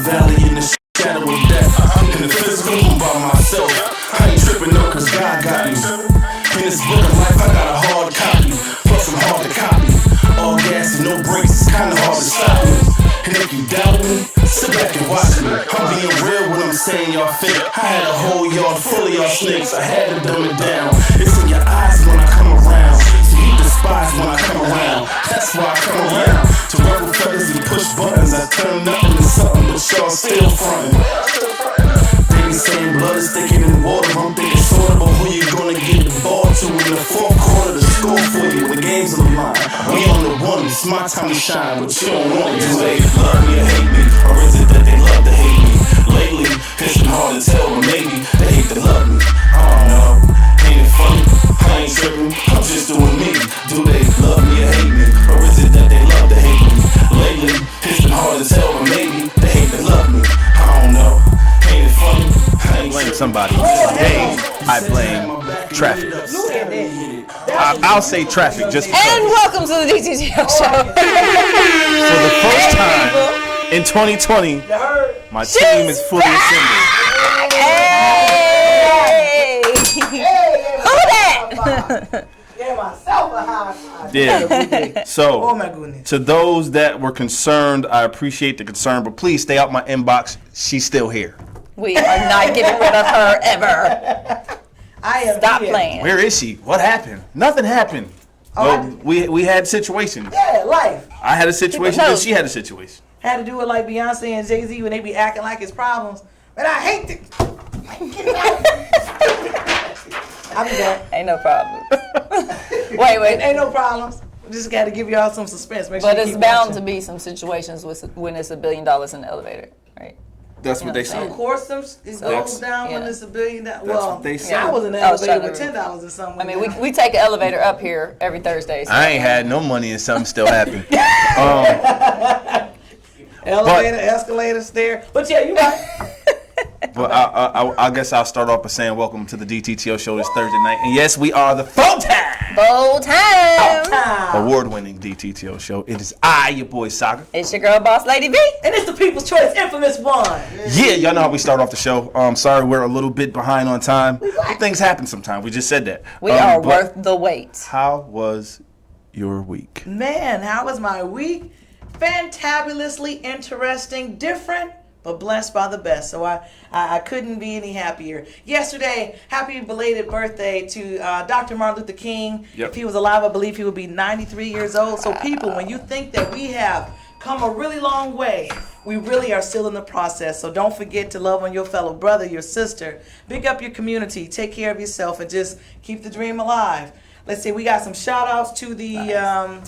valley in the shadow of death. I'm in the physical, I'm by myself. I ain't tripping up cause God got me. In this book of life, I got a hard copy, plus I'm hard to copy. All gas and no brakes, it's kinda hard to stop me. And if you doubt me, sit back and watch me. I'm being real when I'm saying y'all fake. I had a whole yard full of y'all snakes, I had to dumb it down. It's in your eyes when I come around, so you despise when I come around. That's why I come around, to rebel feathers and push buttons. I turn nothing to something, but y'all still frontin'. They be saying blood is thicker than water, I'm thinking sorta, but who you gonna get the ball to in the fourth quarter to score for you when the game's on the line? We on the one, it's my time to shine, but you don't want it. Do they love me or hate me, or is it that they love to hate me? Lately, it's been hard to tell, but maybe they hate to love me. I don't know, ain't it funny? I ain't tripping, I'm just doing me. Do they love me or hate me, or is it that they love to hate me? Lately, it's been hard to tell, but maybe they hate to love me. I don't know, ain't it funny? I blame somebody. Today, I blame traffic. I'll say traffic just because. And welcome to the DTTO Show. For the first time in 2020, my team is fully assembled. Hey! Who that? Myself a high five. Yeah. So, oh my goodness. To those that were concerned, I appreciate the concern, but please stay out my inbox. She's still here. We are not getting rid of her ever. Stop playing. Where is she? What happened? Nothing happened. Well, we had situations. Yeah, life. I had a situation, and she had a situation. Had to do it like Beyonce and Jay-Z when they be acting like it's problems. But I hate it. I'll be back. Ain't no problem. Wait. Ain't no problems. We just got to give y'all some suspense. Make sure but it's bound to be some situations when it's $1 billion in the elevator, right? That's what they say. Of course, it goes down when it's $1 billion. Well, what they say. I was in the elevator with $10 or something. I mean, we take an elevator up here every Thursday. So I ain't had no money and something still happened. Elevator, escalator, stair. But yeah, you right. Well, I guess I'll start off by saying welcome to the DTTO Show this Thursday night. And yes, we are the full-time award-winning DTTO Show. It is I, your boy Saga. It's your girl, Boss Lady V. And it's the People's Choice Infamous One. Yeah, y'all know how we start off the show. Sorry, we're a little bit behind on time. Things happen sometimes. We just said that. We are worth the wait. How was your week? Man, how was my week? Fantabulously interesting, different, but blessed by the best. So I couldn't be any happier. Yesterday, happy belated birthday to Dr. Martin Luther King. Yep. If he was alive, I believe he would be 93 years old. So people, when you think that we have come a really long way, we really are still in the process. So don't forget to love on your fellow brother, your sister. Big up your community. Take care of yourself and just keep the dream alive. Let's see, we got some shout outs to the,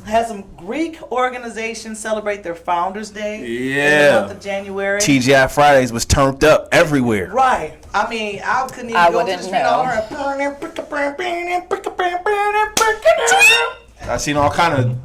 had some Greek organizations celebrate their Founders Day in the month of January. TGI Fridays was turned up everywhere. Right. I mean, I couldn't even go to the street. I seen all kind of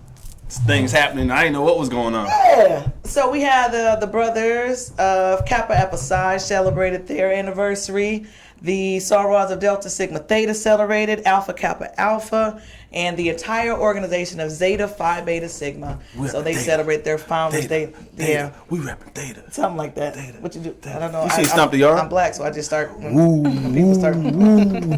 things happening. I didn't know what was going on. Yeah. So we had the brothers of Kappa Epsilon Psi celebrated their anniversary. The Sorors of Delta Sigma Theta celebrated, Alpha Kappa Alpha, and the entire organization of Zeta Phi Beta Sigma. So they celebrate their Founders Day. Yeah. We repping Theta. Something like that. Theta. What you do? I don't know. You see Stomp the Yard? I'm black, so I just start when people start.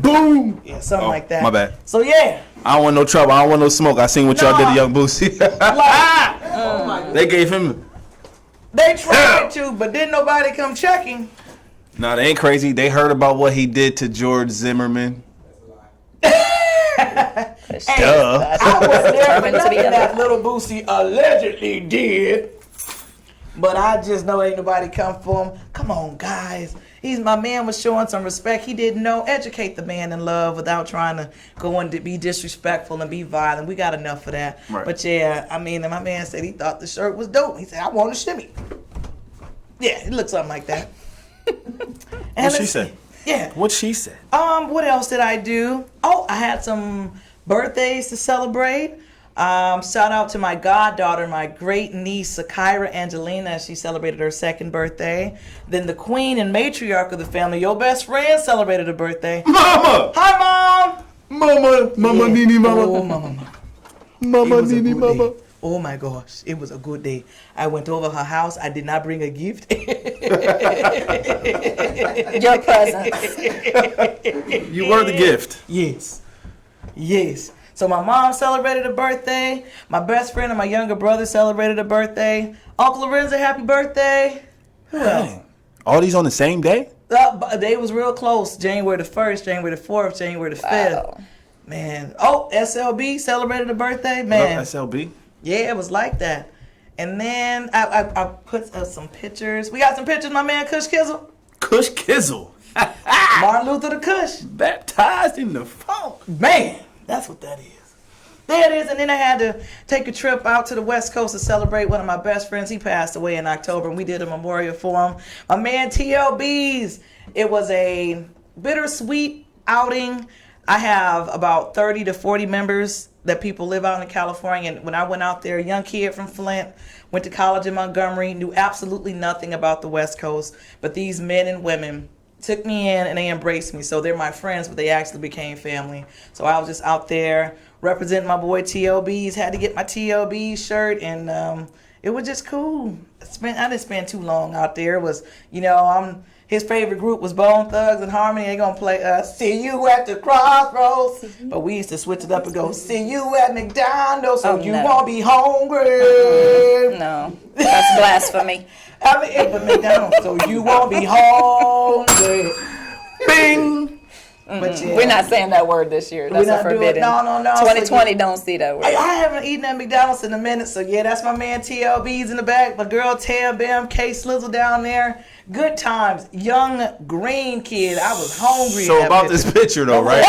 Boom. Yeah, something like that. My bad. So yeah. I don't want no trouble. I don't want no smoke. I seen what y'all did to Young Boosie. Oh my God. They gave him. They tried to, but didn't nobody come checking. No, they ain't crazy. They heard about what he did to George Zimmerman. Duh. I was there for nothing that little Boosie allegedly did. But I just know ain't nobody come for him. Come on, guys. My man was showing some respect. He didn't know. Educate the man in love without trying to go and be disrespectful and be violent. We got enough of that. Right. But yeah, I mean, my man said he thought the shirt was dope. He said, I want a shimmy. Yeah, it looks something like that. What she said? Yeah. What she said? What else did I do? Oh, I had some birthdays to celebrate. Shout out to my goddaughter, my great niece, Sakira Angelina. She celebrated her second birthday. Then the queen and matriarch of the family, your best friend, celebrated her birthday. Mama! Hi, Mom! Mama, Yeah. Nini, Mama. Oh, Mama. Mama, Nini, Mama. Oh my gosh, it was a good day. I went over her house. I did not bring a gift. Your presence. You were the gift. Yes. So my mom celebrated a birthday. My best friend and my younger brother celebrated a birthday. Uncle Lorenzo, happy birthday. Who else? All these on the same day? They was real close. January the 1st, January the 4th, January the 5th. Wow. Man. Oh, SLB celebrated a birthday. Man. SLB? Yeah, it was like that. And then I put some pictures. We got some pictures, my man Kush Kizzle. Kush Kizzle. Martin Luther the Kush. Baptized in the funk. Man, that's what that is. There it is. And then I had to take a trip out to the West Coast to celebrate one of my best friends. He passed away in October, and we did a memorial for him. My man TLB's. It was a bittersweet outing. I have about 30 to 40 members that people live out in California. And when I went out there, a young kid from Flint, went to college in Montgomery, knew absolutely nothing about the West Coast. But these men and women took me in and they embraced me. So they're my friends, but they actually became family. So I was just out there representing my boy TLB's, had to get my TLB shirt, and it was just cool. I didn't spend too long out there. It was, his favorite group was Bone Thugs and Harmony. They gonna play See You at the Crossroads. But we used to switch it up and go, See You at McDonald's, so you won't be hungry. No, that's blasphemy. I mean, it was McDonald's, so you won't be hungry. Bing. But yeah. We're not saying that word this year. That's forbidden. No. 2020, don't see that word. I haven't eaten at McDonald's in a minute, so yeah, that's my man TLB's in the back. My girl Tam Bam, K Slizzle down there. Good times. Young green kid. I was hungry. So about this picture though, right?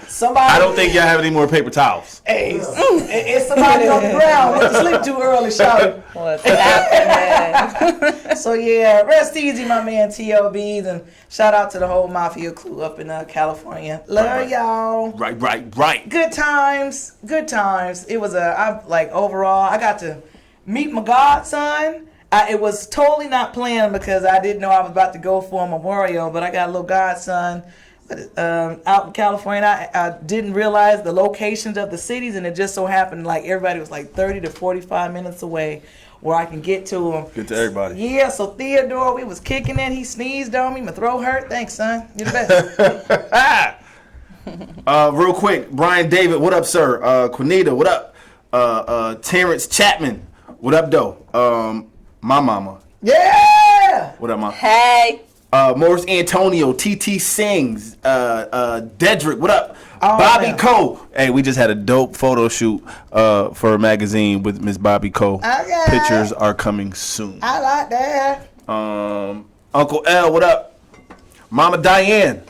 Somebody. I don't think y'all have any more paper towels. Hey, it's somebody on the ground. Went to sleep too early, shouting. What's happening? So yeah, rest easy, my man TLB's, and shout out to the whole Mafia crew up in California. Love y'all. Right. Good times. It was overall, I got to meet my godson. It was totally not planned because I didn't know I was about to go for a memorial, but I got a little godson out in California. I didn't realize the locations of the cities, and it just so happened everybody was 30 to 45 minutes away where I can get to them. Get to everybody. Yeah, so Theodore, we was kicking in. He sneezed on me. My throat hurt. Thanks, son. You're the best. Real quick, Brian David, what up, sir? Quinita, what up? Terrence Chapman, what up, though? My mama. Yeah! What up, ma? Hey. Morris Antonio, TT Sings, Dedrick, what up? Oh, Bobby man. Cole. Hey, we just had a dope photo shoot for a magazine with Miss Bobby Cole. Okay. Pictures are coming soon. I like that. Uncle L, what up? Mama Diane.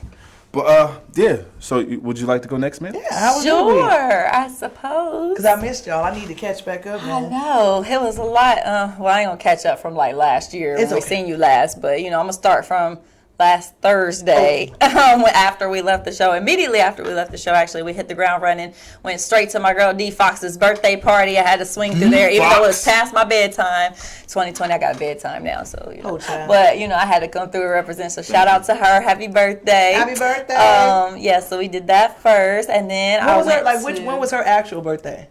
But yeah. So would you like to go next, man? Yeah, how was your week? Sure, I suppose. Because I missed y'all. I need to catch back up, I man. know. It was a lot. Well, I ain't going to catch up from last year when we seen you last. But, I'm going to start from last Thursday after we left the show. Immediately after we left the show, actually, we hit the ground running. Went straight to my girl D Fox's birthday party. I had to swing through there, even though it was past my bedtime. 2020, I got a bedtime now, so but I had to come through and represent. So shout out to her. Happy birthday! Happy birthday! Yeah, so we did that first, and then when was her actual birthday?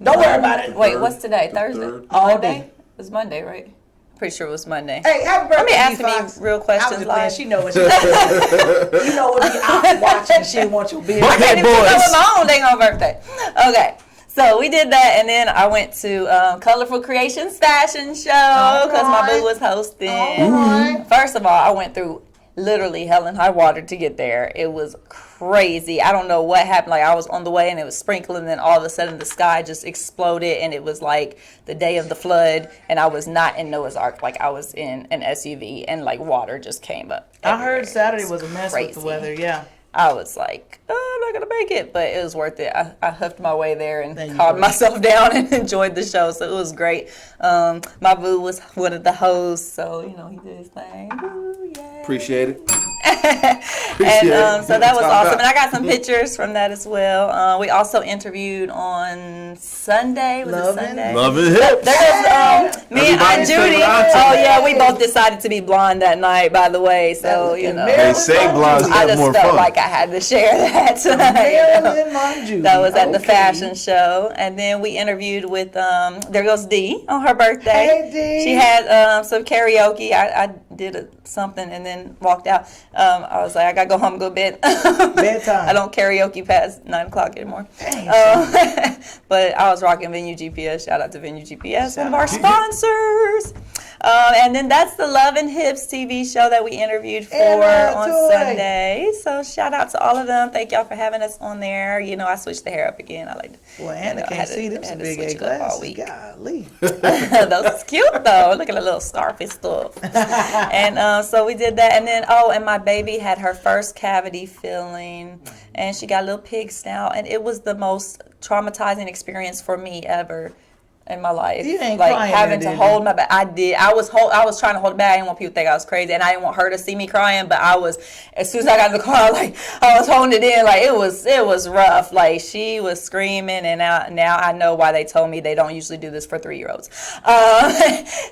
Don't worry about it. Wait, what's today? Thursday? Monday. It was Monday, right? Pretty sure it was Monday. Hey, happy birthday! Let me ask me real questions. She know what she you know what be out watching. She didn't want your business. I can't even know my own dang on birthday. Okay. So we did that, and then I went to Colorful Creations Fashion Show because my boo was hosting. Right. First of all, I went through literally hell and high water to get there. It was crazy. I don't know what happened. I was on the way, and it was sprinkling, and then all of a sudden the sky just exploded, and it was like the day of the flood, and I was not in Noah's Ark. I was in an SUV, and water just came up everywhere. I heard Saturday was a mess with the weather, yeah. I was like, I'm not going to make it, but it was worth it. I huffed my way there and calmed myself down and enjoyed the show, so it was great. My boo was one of the hosts, so, he did his thing. Ooh, yeah. Appreciate it. So that was awesome. And I got some pictures from that as well. We also interviewed on Sunday. Was it Sunday? Love and Hips. Me and Aunt Judy. Oh yeah, we both decided to be blonde that night. By the way, so you know. They say blondes I have just more felt fun. like I had to share that tonight. Marilyn Monroe. That was at the fashion show, and then we interviewed with there goes Dee on her birthday. Hey, Dee. She had some karaoke. I did something and then walked out. I was like, I gotta go home and go to bed. Bedtime. I don't karaoke past 9:00 anymore. But I was rocking Venue GPS. Shout out to Venue GPS, one of our sponsors. And then that's the Love and Hips TV show that we interviewed for on Sunday. So shout out to all of them. Thank y'all for having us on there. You know, I switched the hair up again. I like to. Well, Anna can't see them some big A glasses. Golly. Those cute though. Look at the little scarfy stuff. And so we did that. And then, and my baby had her first cavity filling. And she got a little pig snout. And it was the most traumatizing experience for me ever in my life. You ain't like crying having there, to hold my back. I did. I was trying to hold it back. I didn't want people to think I was crazy, and I didn't want her to see me crying. But I was, as soon as I got in the car, I was holding it in. Like it was rough. Like she was screaming, and now I know why they told me they don't usually do this for 3-year-olds.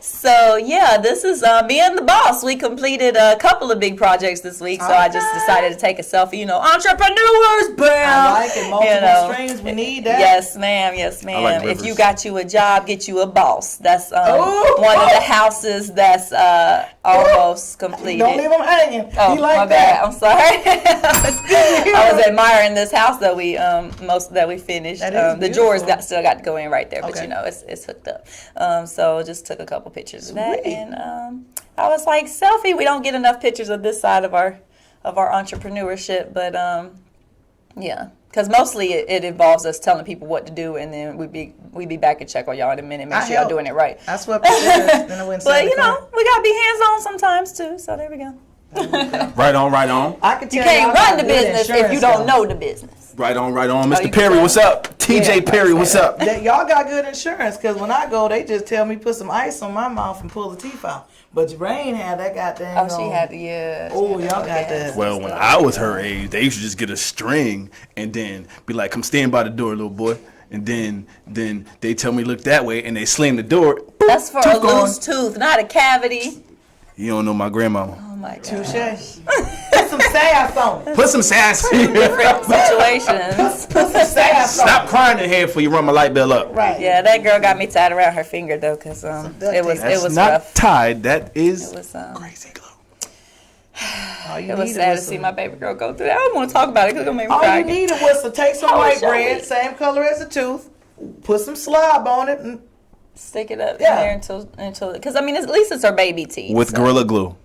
So yeah, this is me and the boss. We completed a couple of big projects this week, so I just decided to take a selfie. You know, entrepreneurs, bam. I like it. Multiple streams. We need that. Yes, ma'am. Yes, ma'am. like if rivers. you got you a job, get you a boss. That's one of the houses that's almost completed. Don't leave them hanging. Oh, like my that. bad. I'm sorry. I was admiring this house that we finished. That is the drawers beautiful. still got to go in right there, but Okay. you know it's hooked up. So just took a couple pictures of that, and I was like, selfie. We don't get enough pictures of this side of our entrepreneurship, but yeah. Because mostly it involves us telling people what to do, and then we be back and check on y'all in a minute, make sure y'all doing it right. I swept the stairs, then I went But inside the car. we gotta be hands on sometimes too. So there we go. Right on. I can tell You can't y'all run got the good business if you insurance, don't though. know the business. Right on. you Mr. can Perry, tell. what's up? TJ Yeah, Perry, what's up? That y'all got good insurance, because when I go, they just tell me put some ice on my mouth and pull the teeth out. But Rain had that goddamn. Oh, she had the yeah. Oh, y'all got that. Well, when I was her age, they used to just get a string and then be like, "Come stand by the door, little boy." And then they tell me look that way, and they slam the door. That's for Tooth a gone. loose tooth, not a cavity. You don't know my grandmama. Oh my god. Touche. Put some sass on it. Put some sass. Different situations. Put some sass on Stop crying in here before you run my light bill up. it. Right. Yeah, that girl got me tied around her finger though, cause it was That's not rough. tied. That is It was crazy glue. All you It was needed sad to was see some- my baby girl go through that. I don't want to talk about it because it'll make me All cry. you needed was to take some How was white your bread, week? same color as the tooth, put some slob on it, and Stick it up Yeah. in there until because I mean at least it's her baby teeth. With so. Gorilla Glue,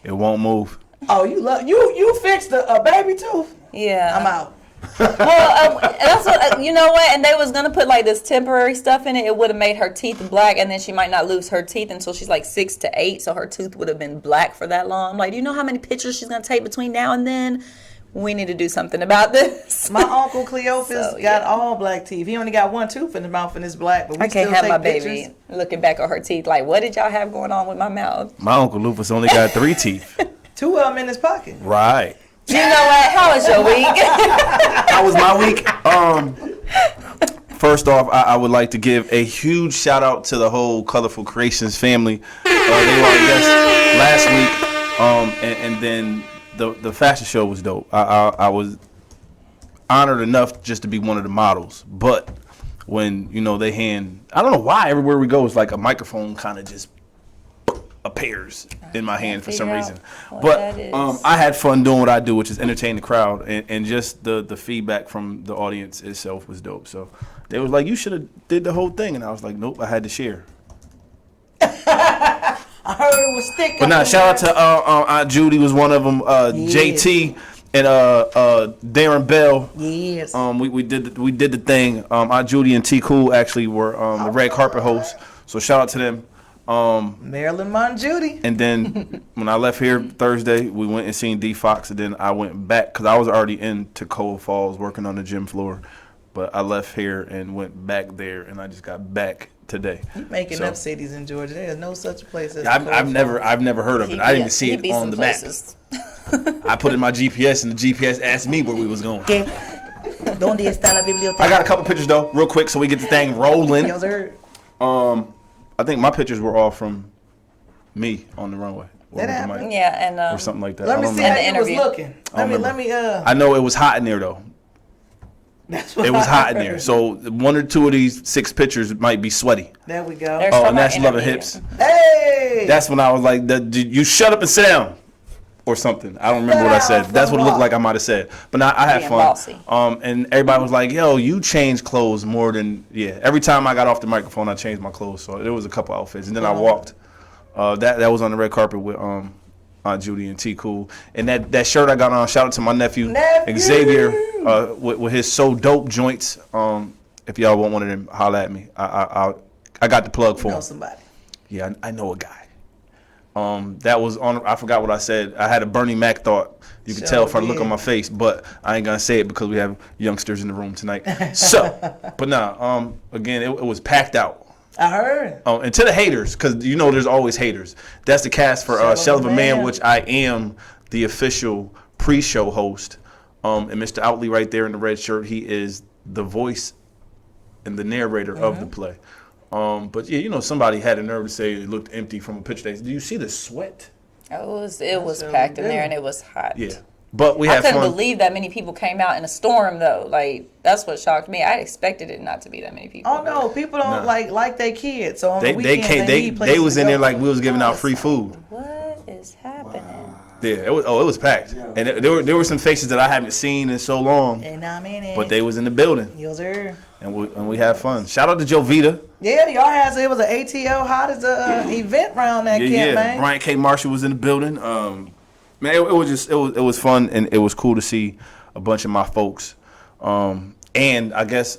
it won't move. oh, you fixed a baby tooth. Yeah. I'm out. Well, that's what you know what, and they was gonna put like this temporary stuff in it. It would have made her teeth black, and then she might not lose her teeth until she's like 6 to 8. So her tooth would have been black for that long. I'm like, do you know how many pictures she's gonna take between now and then? We need to do something about this. My uncle Cleophas So, got yeah. all black teeth. He only got one tooth in his mouth and it's black. But we I can't still have take my pictures. baby looking back at her teeth like, what did y'all have going on with my mouth? My Uncle Lupus only got 3 teeth. 2 of them in his pocket. Right. You know what? How was your week? How was my week? First off, I would like to give a huge shout out to the whole Colorful Creations family. They were our guests last week, and then the fashion show was dope. I was honored enough just to be one of the models, but when they hand, I don't know why everywhere we go it's like a microphone kind of just appears in my hand for some figure reason. out what But that is. I had fun doing what I do, which is entertain the crowd, and just the feedback from the audience itself was dope. So they was like, you should have did the whole thing, and I was like, nope, I had to share. I heard it was thick. But now shout out to Aunt Judy was one of them, JT and Darren Bell. Yes. We did the thing. Aunt Judy and T Cool actually were the red carpet hosts. So shout out to them. Marilyn Monjudy. And then when I left here Thursday, we went and seen D Fox, and then I went back because I was already in Tacoma Falls working on the gym floor. But I left here and went back there, and I just got back today. You making So- up cities in Georgia. There's no such place as I've never heard of it. I didn't even see it on the map. I put in my GPS, and the GPS asked me where we was going. Donde está la biblioteca? I got a couple pictures though, real quick, so we get the thing rolling. Yes, sir. I think my pictures were all from me on the runway. That happened. Yeah, and or something like that. Let me see how you was looking. Let me. I know it was hot in there though. That's what it was hot in there. So one or two of these 6 pictures might be sweaty. There we go. And that's loving hips. Hey. That's when I was like, "You shut up and sit down," or something. I don't remember what I said. That's what it looked like I might have said. But now I had fun. Bossy. And everybody was like, "Yo, you change clothes more than Every time I got off the microphone, I changed my clothes. So there was a couple outfits, and then I walked. That was on the red carpet with Aunt Judy and T Cool, and that shirt I got on. Shout out to my nephew. Xavier with his So Dope joints. If y'all want one of them, holla at me. I got the plug for him. Somebody. Yeah, I know a guy. That was on. I forgot what I said. I had a Bernie Mac thought. You could tell from the look on my face, but I ain't gonna say it because we have youngsters in the room tonight. So, but nah. Again, it was packed out. I heard. And to the haters, because there's always haters. That's the cast for Shell of a Man, which I am the official pre-show host. And Mr. Outley right there in the red shirt, he is the voice and the narrator of the play. But yeah, somebody had a nerve to say it looked empty from a picture. Do you see the sweat? It was packed in there and it was hot. Yeah. But we had fun. I couldn't believe that many people came out in a storm, though. Like, that's what shocked me. I expected it not to be that many people. Oh, no. People don't like their kids. So on the weekends, they was in there like we was giving out free food. What is happening? Wow. Yeah, it was packed. Yeah. And there were some faces that I haven't seen in so long. And I'm in it. But they was in the building. Yes, sir. And we had fun. Shout out to Jovita. Yeah, y'all had it was an ATO hottest event round that camp, man. Brian K. Marshall was in the building. Man, it was fun, and it was cool to see a bunch of my folks. And I guess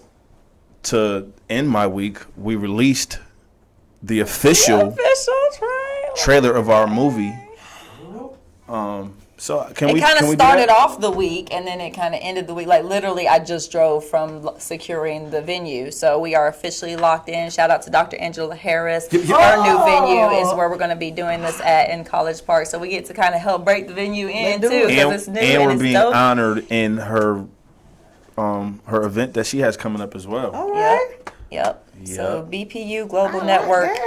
to end my week, we released the official trailer of our movie. So it kind of started off the week, and then it kind of ended the week. Like, literally, I just drove from securing the venue. So we are officially locked in. Shout out to Dr. Angela Harris. Our new venue is where we're going to be doing this at in College Park. So we get to kind of help break the venue in, too, because it's new and we're being dope. honored in her event that she has coming up as well. All right. Yep. So BPU Global Network.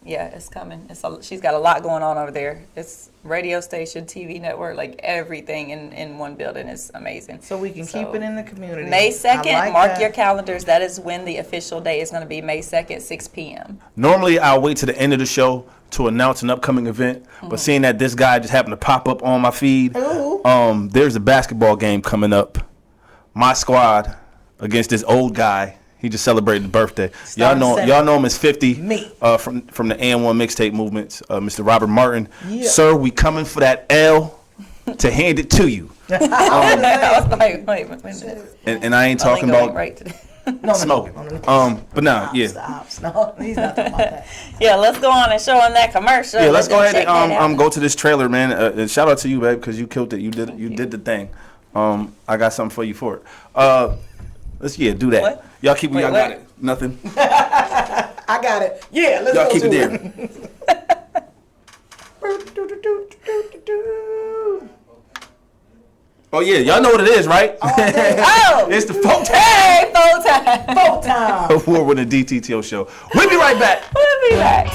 Yeah, it's coming. She's got a lot going on over there. It's radio station, TV network, like everything in one building. It's amazing. So we can keep it in the community. May 2nd, mark your calendars. That is when the official day is going to be, May 2nd, 6 p.m. Normally, I'll wait to the end of the show to announce an upcoming event, but seeing that this guy just happened to pop up on my feed, there's a basketball game coming up. My squad against this old guy. He just celebrated his birthday. Y'all know him as 50 from the And1 mixtape movement, Mr. Robert Martin. Yeah. Sir, we coming for that L to hand it to you. I was like, wait. And I ain't talking about smoking. No. But now, yeah. Stop. No, he's not talking about that. Yeah, let's go on and show him that commercial. Yeah, let's go ahead and go to this trailer, man. And shout out to you, babe, because you killed it. You did the thing. I got something for you for it. Let's do that. What? Y'all keep y'all got it. Nothing. I got it. Yeah, let's y'all go keep to it there. Oh yeah, y'all know what it is, right? It's the folk time. Hey, folk time. Award-winning DTTO show. We'll be right back. We'll be back.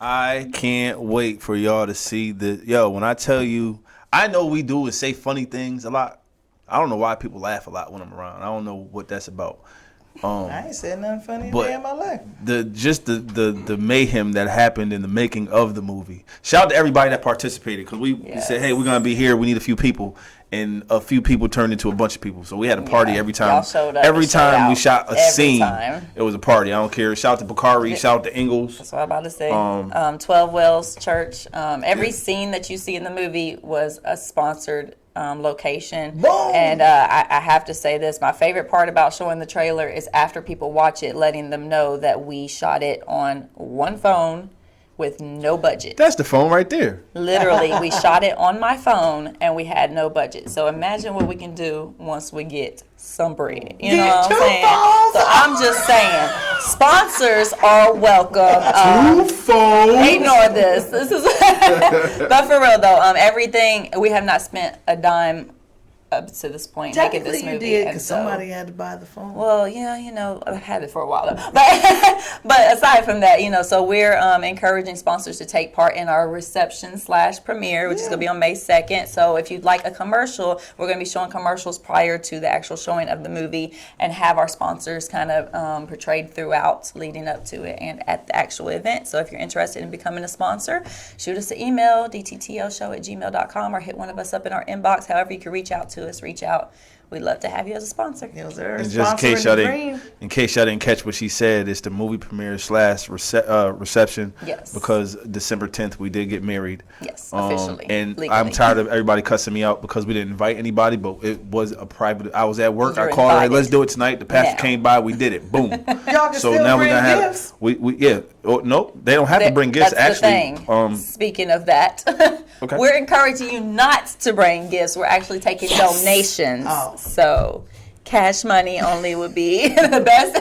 I can't wait for y'all to see the when I tell you, I know we do is say funny things a lot. I don't know why people laugh a lot when I'm around. I don't know what that's about. I ain't said nothing funny a day in my life. The mayhem that happened in the making of the movie. Shout out to everybody that participated, because we said, hey, we're gonna be here. We need a few people, and a few people turned into a bunch of people. So we had a party every time. Y'all showed up. Every time we shot a scene, time. It was a party. I don't care. Shout out to Bakari. Shout out to Ingalls. That's what I'm about to say. 12 Wells Church. Every scene that you see in the movie was a sponsored location. Boom. And I have to say this, my favorite part about showing the trailer is after people watch it, letting them know that we shot it on one phone with no budget. That's the phone right there. Literally, we shot it on my phone and we had no budget. So imagine what we can do once we get some bread. You know what I'm saying? So I'm just saying, sponsors are welcome. 2 phones. Ignore this. This is, but for real though, everything, we have not spent a dime up to this point making this movie. You did, because somebody had to buy the phone. Well, yeah, I've had it for a while though. But aside from that, so we're encouraging sponsors to take part in our reception/premiere, which is going to be on May 2nd. So if you'd like a commercial, we're going to be showing commercials prior to the actual showing of the movie and have our sponsors kind of portrayed throughout leading up to it and at the actual event. So if you're interested in becoming a sponsor, shoot us an email, dttoshow@gmail.com, or hit one of us up in our inbox. However you can reach out to us, reach out. We'd love to have you as a sponsor. Yes, sir. And just in case y'all didn't catch what she said, it's the movie premiere / reception. Yes. Because December 10th we did get married. Yes, officially. And legally. I'm tired of everybody cussing me out because we didn't invite anybody, but it was a private. I was at work. You're I called her, hey, invited. let's do it tonight. The pastor Now. came by. We did it. Boom. Y'all can So still now we're bring gonna gifts. have no, they don't have to bring gifts. That's Actually, the thing. Speaking of that, Okay. we're encouraging you not to bring gifts. We're actually taking donations. Oh. So cash money only would be the best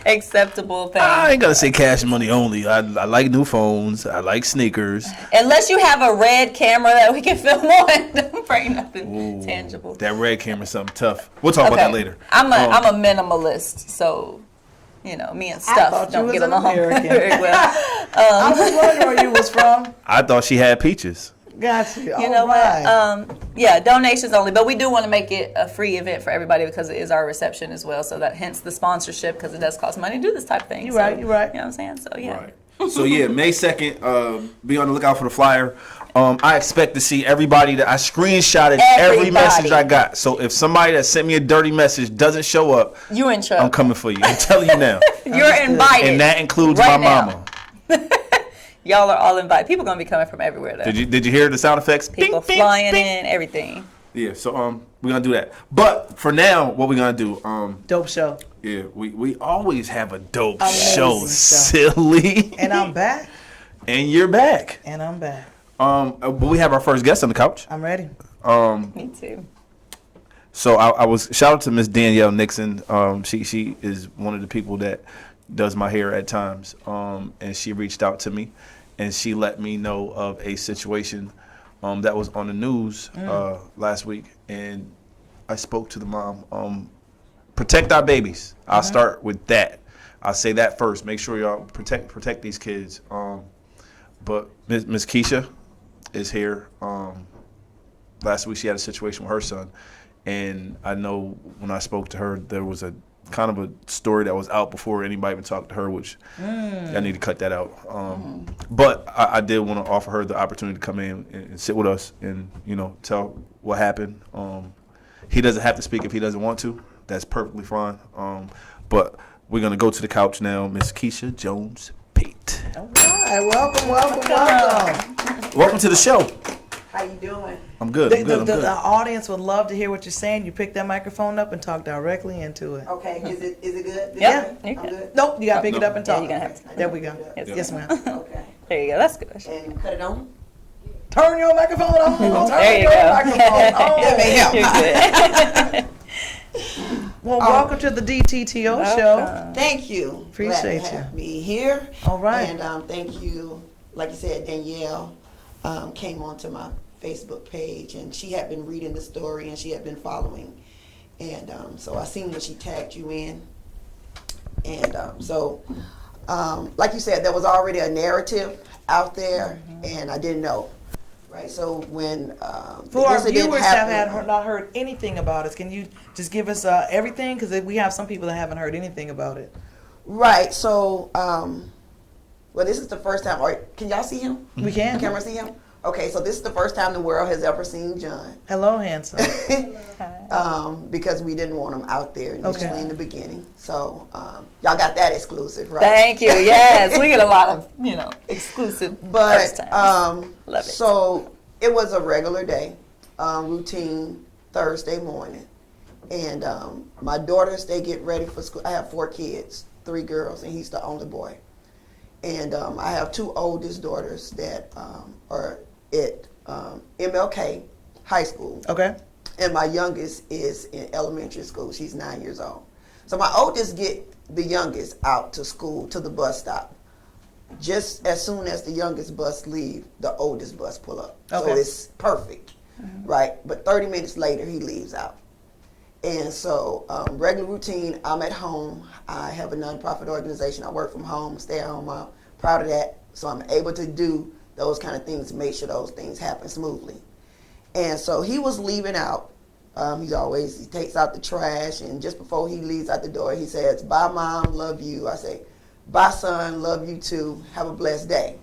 acceptable thing. I ain't gonna say cash money only. I like new phones. I like sneakers. Unless you have a red camera that we can film on. Don't bring nothing tangible. That red camera's something tough. We'll talk about that later. I'm a minimalist, so me and stuff thought you don't was get an along American. very well. I was wondering where you was from. I thought she had peaches. Got you. You know what? Donations only. But we do want to make it a free event for everybody because it is our reception as well. So that hence the sponsorship, because it does cost money to do this type of thing. You're right. You know what I'm saying? So yeah. Right. So yeah, May 2nd. Be on the lookout for the flyer. I expect to see everybody that I screenshotted every message I got. So if somebody that sent me a dirty message doesn't show up, You in trouble. I'm coming for you. I'm telling you now. You're invited. And that includes right my mama. Y'all are all invited. People gonna be coming from everywhere though. Did you hear the sound effects? People Bing, flying bing, in, everything. Yeah, so we're gonna do that. But for now, what we're gonna do, Dope show. yeah, we always have a dope Amazing show. show. Silly. And I'm back. And you're back. And I'm back. But we have our first guest on the couch. I'm ready. Me too. So I was shout out to Miss Danielle Nixon. She is one of the people that does my hair at times. And she reached out to me, and she let me know of a situation that was on the news last week. And I spoke to the mom. Protect our babies. I'll start with that. I'll say that first. Make sure y'all protect these kids. But Miss Kisha is here. Last week she had a situation with her son, and I know when I spoke to her, there was a kind of a story that was out before anybody even talked to her, which I need to cut that out. But I did want to offer her the opportunity to come in and sit with us and tell what happened. He doesn't have to speak if he doesn't want to. That's perfectly fine. But we're gonna go to the couch now, Miss Kisha Jones Pate. All right. Welcome. Welcome to the show. How you doing? I'm good. The audience would love to hear what you're saying. You pick that microphone up and talk directly into it. Okay, is it good? Yeah. I'm good. Nope, you gotta pick it up and Yeah, talk. you're gonna have to. There we go. Yes. Yes, ma'am. Okay, There you go. That's good. and cut it on. Turn your microphone on. Turn There you your go. microphone on. That may help. You're good. Well, welcome to the DTTO Show. Thank you. Appreciate Glad to you. have me here. All right. And thank you. Like you said, Danielle came onto my Facebook page, and she had been reading the story, and she had been following. And so I seen when she tagged you in. And so like you said, there was already a narrative out there, and I didn't know. Right, so when for our incident viewers happened, have not heard anything about it, can you just give us everything? Because we have some people that haven't heard anything about it. right, so well, this is the first time. Can y'all see him? We can. The camera see him? Okay, so this is the first time the world has ever seen John. Hello, handsome. Because we didn't want him out there initially in the beginning. So y'all got that exclusive, right? Thank you. Yes, we get a lot of exclusive. But first times. Love it. So it was a regular day, routine Thursday morning, and my daughters, they get ready for school. I have 4 kids, 3 girls, and he's the only boy. And I have 2 oldest daughters that are at MLK High School. Okay. And my youngest is in elementary school. She's 9 years old. So my oldest get the youngest out to school, to the bus stop. Just as soon as the youngest bus leave, the oldest bus pull up. Okay. So it's perfect, right? But 30 minutes later, he leaves out. And so regular routine, I'm at home. I have a nonprofit organization. I work from home, stay at home. I'm proud of that. So I'm able to do those kind of things to make sure those things happen smoothly. And so he was leaving out. He takes out the trash, and just before he leaves out the door, he says, "Bye, Mom, love you." I say, "Bye, son, love you too. Have a blessed day."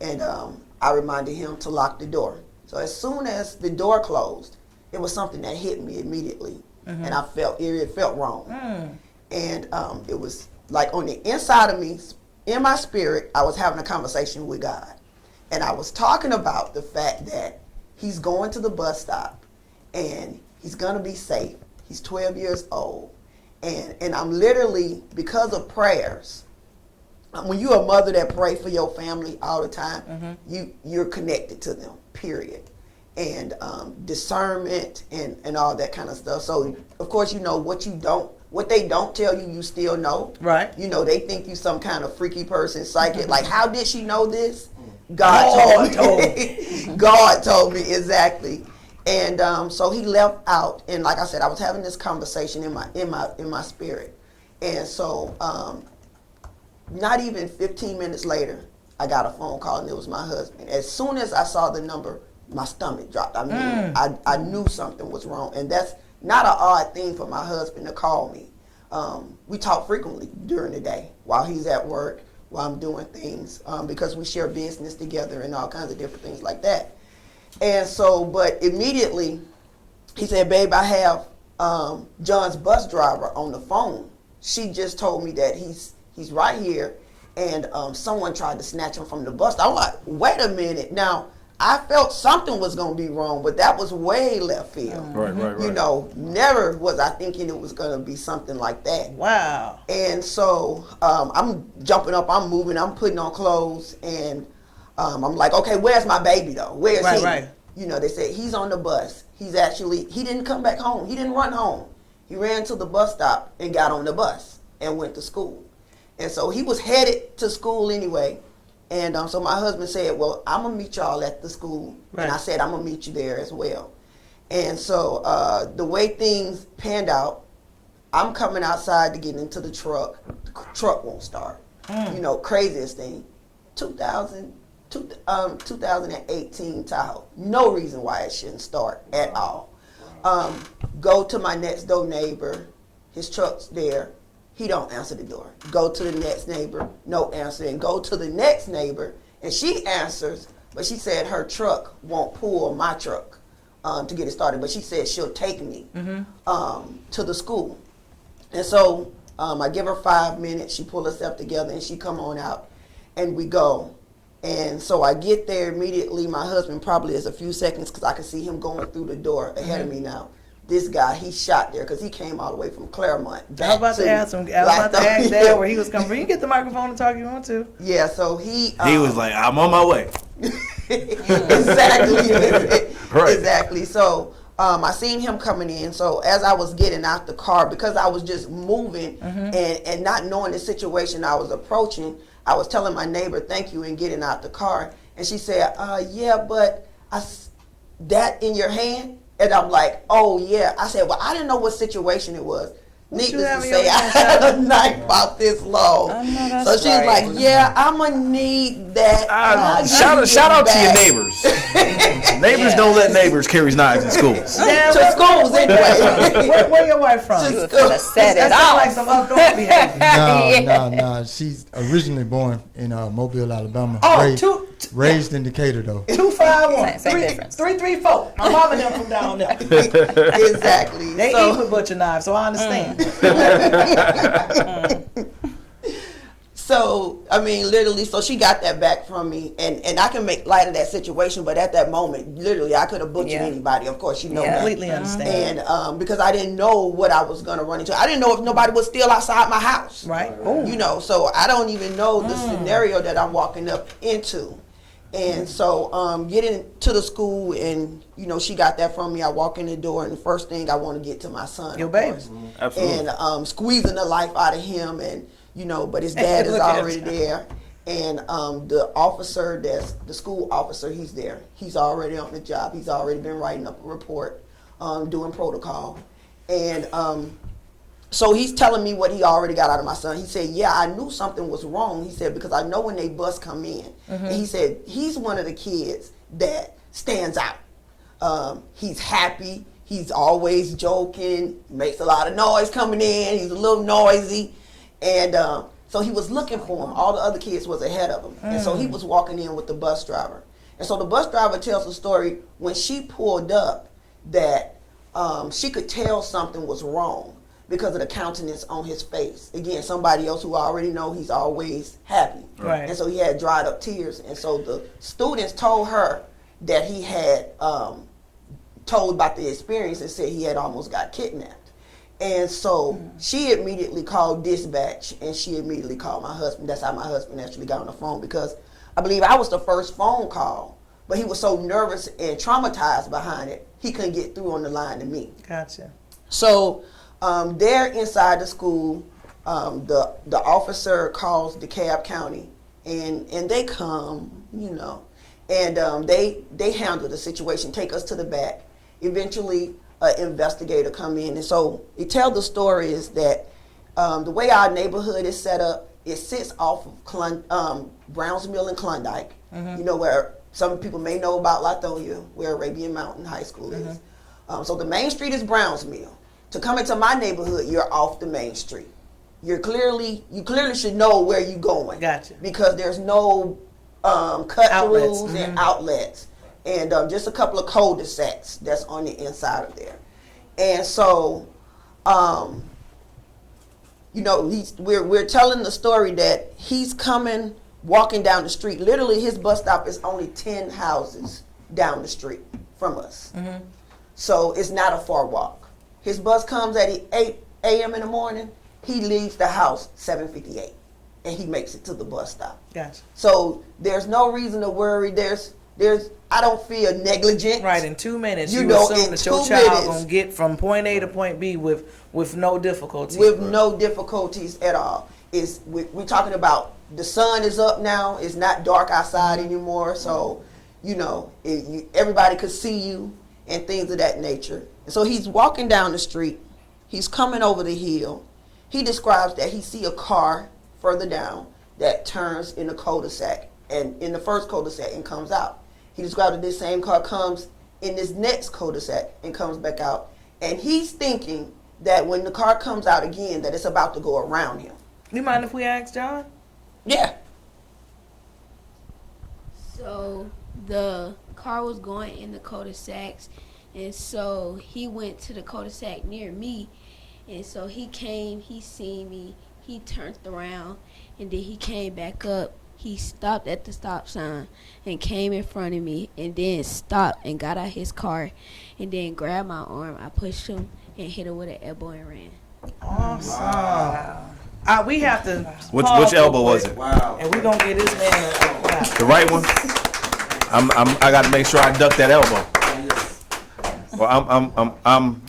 And I reminded him to lock the door. So as soon as the door closed, it was something that hit me immediately, and I felt it felt wrong. And it was like on the inside of me, in my spirit, I was having a conversation with God, and I was talking about the fact that he's going to the bus stop, and he's going to be safe. He's 12 years old. And I'm literally, because of prayers, when you're a mother that pray for your family all the time, you're connected to them, period. And discernment and all that kind of stuff. So, of course, what they don't tell you, you still know. Right. They think you some kind of freaky person, psychic. Like, how did she know this? God told me. God told me, exactly. And so he left out, and like I said, I was having this conversation in my spirit. And so not even 15 minutes later, I got a phone call, and it was my husband. As soon as I saw the number, my stomach dropped. I mean, I knew something was wrong, and that's not an odd thing for my husband to call me. We talk frequently during the day while he's at work, while I'm doing things, because we share business together and all kinds of different things like that. And so, but immediately, he said, "Babe, I have John's bus driver on the phone. She just told me that he's right here, and someone tried to snatch him from the bus." I'm like, wait a minute. Now, I felt something was going to be wrong, but that was way left field. Right. Never was I thinking it was going to be something like that. Wow. And so I'm jumping up, I'm moving, I'm putting on clothes, and I'm like, okay, where's my baby though? Where's he? Right. They said he on the bus. He didn't come back home. He didn't run home. He ran to the bus stop and got on the bus and went to school. And so he was headed to school anyway. And so my husband said, "Well, I'm going to meet y'all at the school." Right. And I said, "I'm going to meet you there as well." And so the way things panned out, I'm coming outside to get into the truck. The truck won't start. Craziest thing. 2018 Tahoe. No reason why it shouldn't start at all. Go to my next door neighbor. His truck's there. He don't answer the door. Go to the next neighbor. No answer. And go to the next neighbor. And she answers, but she said her truck won't pull my truck to get it started. But she said she'll take me to the school. And so I give her 5 minutes. She pull herself together and she come on out. And we go. And so I get there immediately. My husband probably is a few seconds because I can see him going through the door ahead of me now. This guy, he shot there because he came all the way from Claremont. I was about to ask him. I was about to ask Dad where he was coming from. You can get the microphone and talk if you want to. Yeah, so he was like, "I'm on my way." Exactly. Right. Exactly. So I seen him coming in. So as I was getting out the car, because I was just moving and not knowing the situation I was approaching, I was telling my neighbor, "Thank you," and getting out the car. And she said, "Yeah, but that in your hand?" And I'm like, "Oh, yeah." I said, "Well, I didn't know what situation it was." Needless to say, I had a knife about this long. So she's like, yeah, I'm going to need that. Shout out to your neighbors. Neighbors don't let neighbors carry knives in schools. To schools anyway. Where your wife from? To school. Set it That sounds like some outdoor behavior. No. She's originally born in Mobile, Alabama. Oh, raised in Decatur, though. 251 Same difference. 334. My mama them from down there. Exactly. They So- eat with butcher knives, so I understand. So, I mean, literally, so she got that back from me, and I can make light of that situation, but at that moment, literally, I could have butchered anybody, of course, you know that. Completely understand. And because I didn't know what I was going to run into. I didn't know if nobody was still outside my house. Right. You know, so I don't even know the scenario that I'm walking up into. And so getting to the school and, you know, she got that from me. I walk in the door and the first thing I want to get to my son. Your of baby. course. Absolutely. And squeezing the life out of him and, you know, but his dad is Look at already him. there. And the officer, that's the school officer, he's there. He's already on the job. He's already been writing up a report, doing protocol. And so he's telling me what he already got out of my son. He said, yeah, I knew something was wrong. He said, because I know when they bus come in. And he said, he's one of the kids that stands out. He's happy. He's always joking. Makes a lot of noise coming in. He's a little noisy. And so he was looking for him. All the other kids was ahead of him. And so he was walking in with the bus driver. And so the bus driver tells the story when she pulled up that she could tell something was wrong because of the countenance on his face. Again, somebody else who I already know he's always happy. Right. And so he had dried up tears. And so the students told her that he had told about the experience and said he had almost got kidnapped. And so she immediately called dispatch and she immediately called my husband. That's how my husband actually got on the phone because I believe I was the first phone call, but he was so nervous and traumatized behind it, he couldn't get through on the line to me. Gotcha. So they're inside the school. The officer calls DeKalb County, and they come, you know, and they handle the situation, take us to the back. Eventually, an investigator come in, and so they tell the story is that the way our neighborhood is set up, it sits off of Browns Mill and Klondike, you know, where some people may know about Lithonia, where Arabian Mountain High School is. So the main street is Browns Mill. To come into my neighborhood, you're off the main street. You clearly should know where you're going. Gotcha. Because there's no cut Outlets. throughs and outlets, and just a couple of cul-de-sacs that's on the inside of there. And so, you know, we're telling the story that he's coming, walking down the street. Literally, his bus stop is only 10 houses down the street from us. So it's not a far walk. His bus comes at 8 a.m. in the morning. He leaves the house 7:58, and he makes it to the bus stop. Gotcha. So there's no reason to worry. There's I don't feel negligent. Right, in 2 minutes, You you know, assume in that your 2 child minutes. gonna get from point A to point B with no difficulty. With no difficulties at all. We're talking about the sun is up now. It's not dark outside anymore. So, you know, everybody could see you and things of that nature. And so he's walking down the street. He's coming over the hill. He describes that he see a car further down that turns in a cul-de-sac and in the first cul-de-sac and comes out. He described that this same car comes in this next cul-de-sac and comes back out. And he's thinking that when the car comes out again, that it's about to go around him. You mind if we ask John? Yeah. So the car was going in the cul-de-sacs, and so he went to the cul-de-sac near me, and so he came, he seen me, he turned around, and then he came back up. He stopped at the stop sign and came in front of me, and then stopped and got out his car, and then grabbed my arm. I pushed him and hit him with an elbow and ran. Awesome. Wow. We have to. Which pause elbow real was quick, it? Wow. And we're gonna get this man a clap. The right one. I got to make sure I duck that elbow. Well, I'm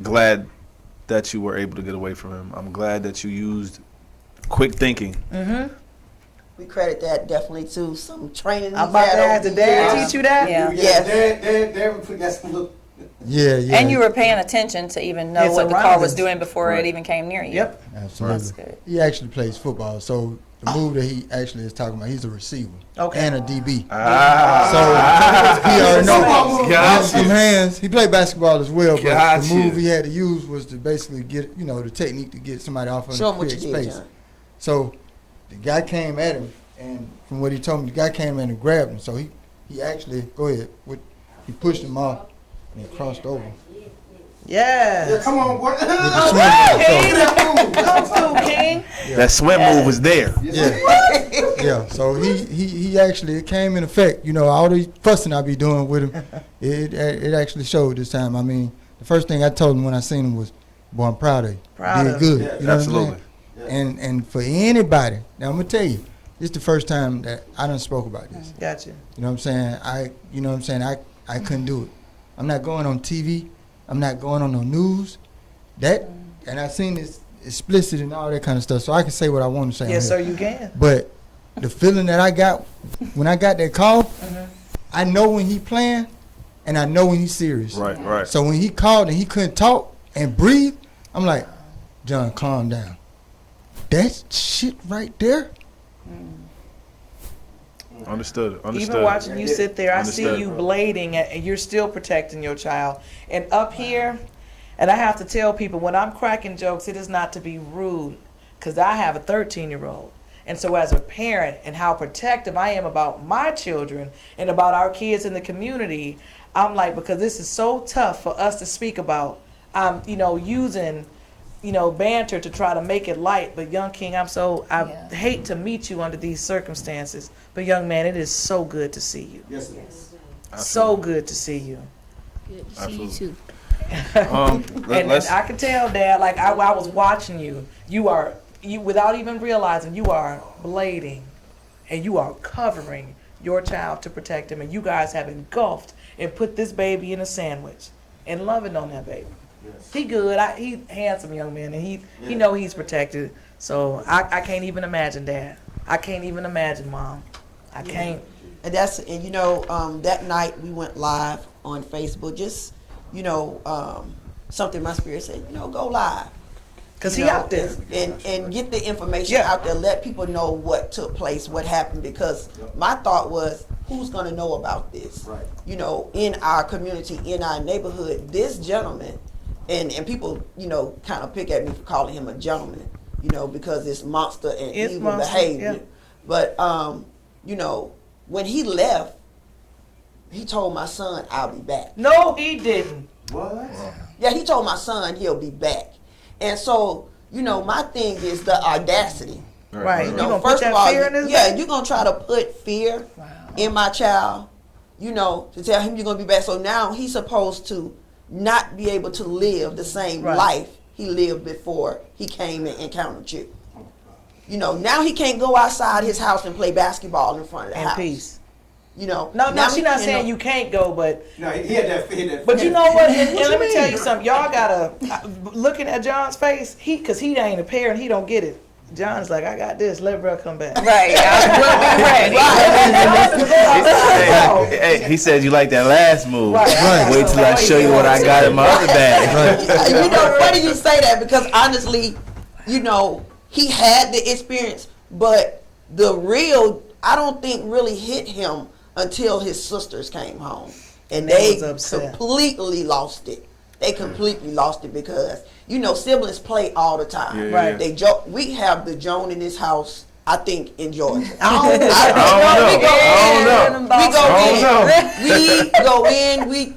glad that you were able to get away from him. I'm glad that you used quick thinking. We credit that definitely to some training. I'm about to ask, did Dad teach you that? Yeah. Yes. Dad put that some Yeah. And you were paying attention to even know It's what the around car was us. doing before it even came near you. Yep. Absolutely. That's good. He actually plays football, so the move that he actually is talking about, he's a receiver and a DB. So he already knows some hands. He played basketball as well, but the move he had to use was to basically get, the technique to get somebody off Show him and what create you did, space. John. So the guy came at him, and from what he told me, the guy came in and grabbed him. So he actually, go ahead, he pushed him off and he crossed over. Yeah. Come on, boy. With the Come through, King. That swim move was there. Yeah, so he actually, it came in effect. All the fussing I be doing with him, it actually showed this time. I mean, the first thing I told him when I seen him was, boy, I'm proud of you. Proud did of good. you. You know Absolutely. what I'm saying? And for anybody, now I'm gonna tell you, this is the first time that I done spoke about this. Gotcha. You know what I'm saying? I couldn't do it. I'm not going on TV. I'm not going on no news. And I seen this explicit and all that kind of stuff, so I can say what I want to say. Yes, on sir, here. you can. But the feeling that I got when I got that call, I know when he playing, and I know when he's serious. Right. So when he called and he couldn't talk and breathe, I'm like, John, calm down. That shit right there. Understood. Even watching you sit there, I see Understood. you blading and you're still protecting your child. And up here, and I have to tell people, when I'm cracking jokes, it is not to be rude, because I have a 13-year-old. And so as a parent, and how protective I am about my children and about our kids in the community, I'm like, because this is so tough for us to speak about, I'm, using, banter to try to make it light. But young King, I hate to meet you under these circumstances. But young man, it is so good to see you. Yes, it is. So good to see you. Good to see you too. And I can tell, Dad, like I was watching you. You without even realizing, you are blading, and you are covering your child to protect him. And you guys have engulfed and put this baby in a sandwich and loving on that baby. Yes. He good. He handsome young man, and he know he's protected. So I can't even imagine, Dad. I can't even imagine, Mom. I can't. And that night we went live on Facebook. Just, something my spirit said, go live. Because he out there. And get the information out there. Let people know what took place, what happened. Because my thought was, who's going to know about this? Right. In our community, in our neighborhood, this gentleman, and people, kind of pick at me for calling him a gentleman, because it's monster and evil behavior. Yeah. But, when he left, he told my son, I'll be back. No, he didn't. What? Yeah, he told my son he'll be back. And so, my thing is the audacity. Right. You gonna First put of that all, fear in his you're going to try to put fear in my child, to tell him you're going to be back. So now he's supposed to not be able to live the same life he lived before he came and encountered you. Now he can't go outside his house and play basketball in front of the house. Peace. No, she's not saying you can't go, but No, he had that. but you know what? And let me tell you something. Y'all gotta looking at John's face. Because he ain't a parent. He don't get it. John's like, I got this. Let bro come back. Right. I will be ready. Hey, he said you like that last move. Right. Wait till I show you what I got in my other bag. Funny you say that, because honestly, he had the experience, but the real, I don't think really hit him until his sisters came home. And they completely lost it. They completely lost it because, siblings play all the time. Yeah, Right. yeah. They joke. We have the Joan in this house, I think, in Georgia. I don't know. We go in,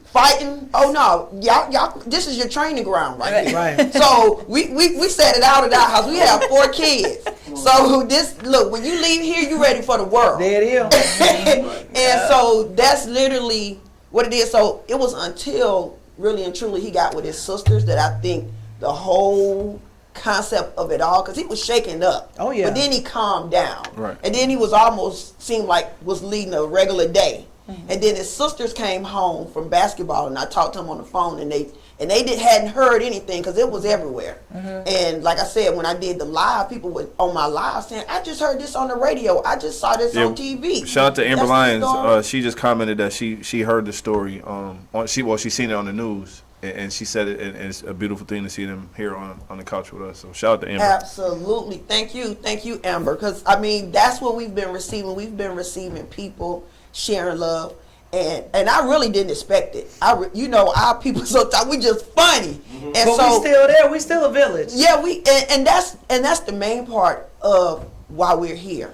fighting. Oh no, y'all, this is your training ground right here. Right. So we set it out at our house. We have 4 kids. So look, when you leave here, you ready for the world. There it is. And so that's literally what it is. So it was until really and truly he got with his sisters that I think the whole concept of it all, because he was shaken up. Oh yeah. But then he calmed down. Right. And then he was almost seemed like was leading a regular day. And then his sisters came home from basketball, and I talked to him on the phone, and and they hadn't heard anything because it was everywhere. And like I said, when I did the live, people were on my live saying, I just heard this on the radio. I just saw this on TV. Shout out to Amber Lyons. She just commented that she heard the story. She seen it on the news. And she said it, and it's a beautiful thing to see them here on the couch with us. So shout out to Amber. Absolutely. Thank you, Amber. Because, I mean, that's what we've been receiving. We've been receiving people sharing love. And I really didn't expect it. Our people sometimes we just funny, and but so we still there. We still a village. Yeah, and that's the main part of why we're here,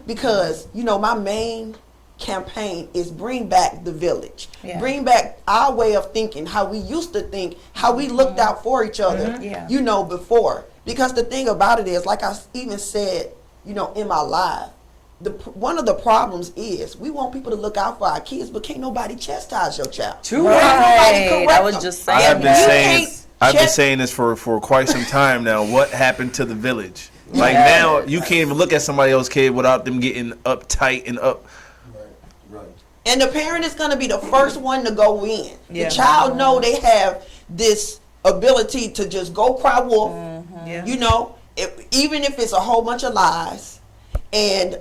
because my main campaign is bring back the village, bring back our way of thinking, how we used to think, how we looked out for each other, before. Because the thing about it is, like I even said, in my live. One of the problems is we want people to look out for our kids, but can't nobody chastise your child. True. Right. I was just saying. I've been saying this for quite some time now. What happened to the village? Like now, you can't even look at somebody else's kid without them getting uptight and up. Right. And the parent is going to be the first one to go in. The child know they have this ability to just go cry wolf. Even if it's a whole bunch of lies. And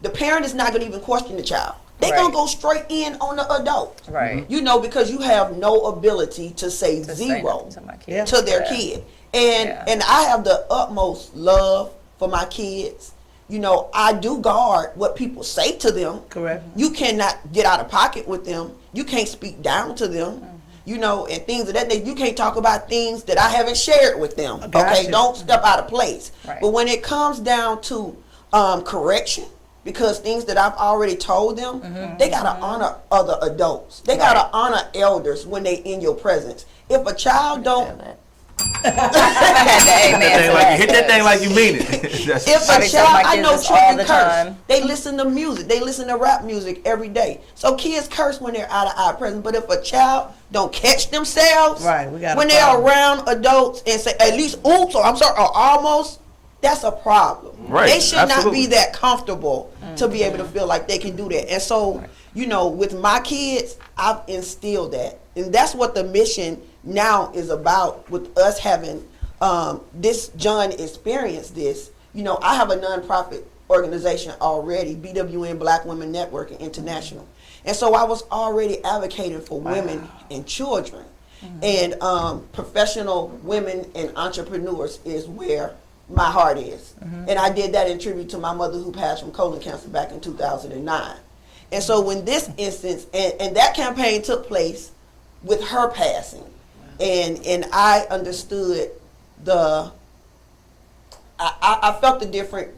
the parent is not going to even question the child. They're going to go straight in on the adult. Right. Because you have no ability to say zero to their kid. And I have the utmost love for my kids. I do guard what people say to them. Correct. You cannot get out of pocket with them. You can't speak down to them. And things of that nature. You can't talk about things that I haven't shared with them. Okay? Don't step out of place. Right. But when it comes down to correction, because things that I've already told them, they gotta honor other adults. They gotta honor elders when they in your presence. If a child don't hit that thing like you mean it. If a child, I know children curse. They listen to music. They listen to rap music every day. So kids curse when they're out of our presence. But if a child don't catch themselves when they're around adults and say at least oops or I'm sorry or almost, that's a problem. Right. They should not be that comfortable to be able to feel like they can do that. And so, with my kids, I've instilled that. And that's what the mission now is about with us having this John experience this. I have a nonprofit organization already, BWN Black Women Networking International. And so I was already advocating for women and children. And professional women and entrepreneurs is where my heart is. And I did that in tribute to my mother who passed from colon cancer back in 2009. And so when this instance, and that campaign took place with her passing, and I understood I felt a different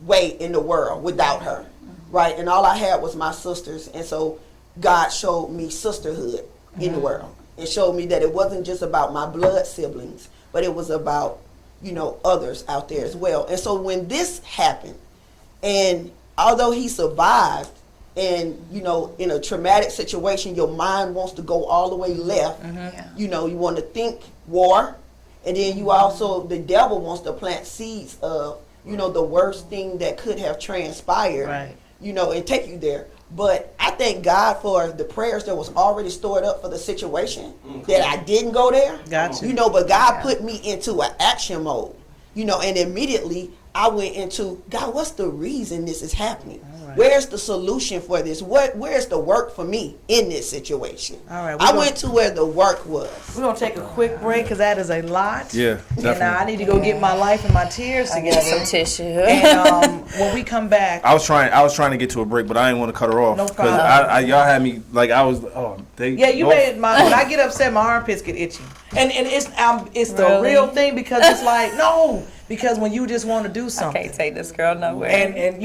way in the world without her, right? And all I had was my sisters, and so God showed me sisterhood in the world. It showed me that it wasn't just about my blood siblings, but it was about others out there as well. And so when this happened, and although he survived, and in a traumatic situation, your mind wants to go all the way left. You want to think war, and then you also, the devil wants to plant seeds of the worst thing that could have transpired, and take you there. But I thank God for the prayers that was already stored up for the situation, that I didn't go there. Gotcha. But God put me into an action mode, and immediately I went into, God, what's the reason this is happening? Right. Where's the solution for this? Where's the work for me in this situation? All right. I went to where the work was. We're going to take a quick break because that is a lot. Yeah, definitely. And I need to go get my life and my tears together. Some tissue. And when we come back. I was trying to get to a break, but I didn't want to cut her off. No problem. Because y'all had me, like, I was, you made when I get upset, my armpits get itchy. And it's the real thing, because it's like, no. Because when you just want to do something, I can't take this girl nowhere. And and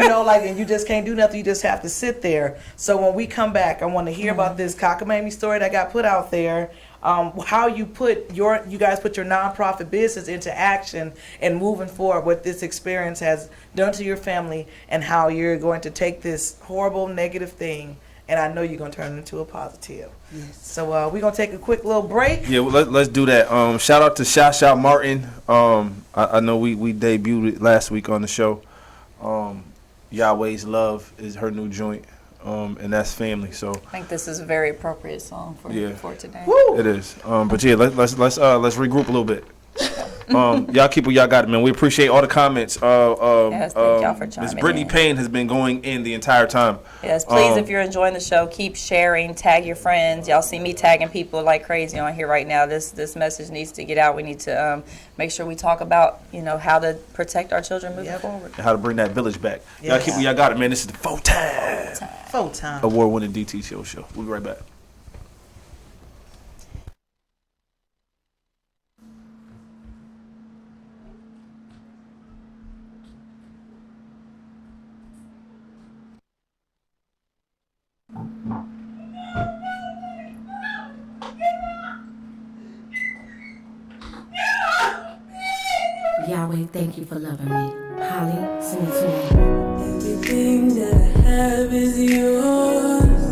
you just can't do nothing. You just have to sit there. So when we come back, I want to hear about this cockamamie story that got put out there. How you guys put your nonprofit business into action and moving forward, what this experience has done to your family, and how you're going to take this horrible negative thing, and I know you're going to turn it into a positive. Yes. So we're going to take a quick little break. Yeah, well, let's do that. Shout out to Shasha Martin. I know we debuted it last week on the show. Yahweh's Love is her new joint. and that's family. So I think this is a very appropriate song for today. Woo! It is. But yeah, let's regroup a little bit. Y'all keep what y'all got, man. We appreciate all the comments. Yes, thank y'all for chiming Miss Brittany in. Payne has been going in the entire time. Yes, please, if you're enjoying the show, keep sharing, tag your friends. Y'all see me tagging people like crazy on here right now. This message needs to get out. We need to make sure we talk about, how to protect our children moving forward. And how to bring that village back. Yes. Y'all keep what y'all got it, man. This is the Full Time award-winning DTTO Show. We'll be right back. Yahweh, thank you for loving me. Holly, sing it to me. Everything that I have is yours.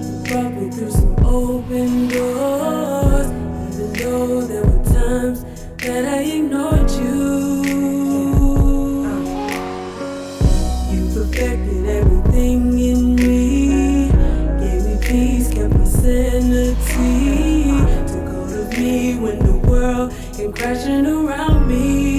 You brought me through some open doors. Even though there were times that I ignored you. You perfected everything in me. Gave me peace, kept my sanity. Took hold of me when the world came crashing around me.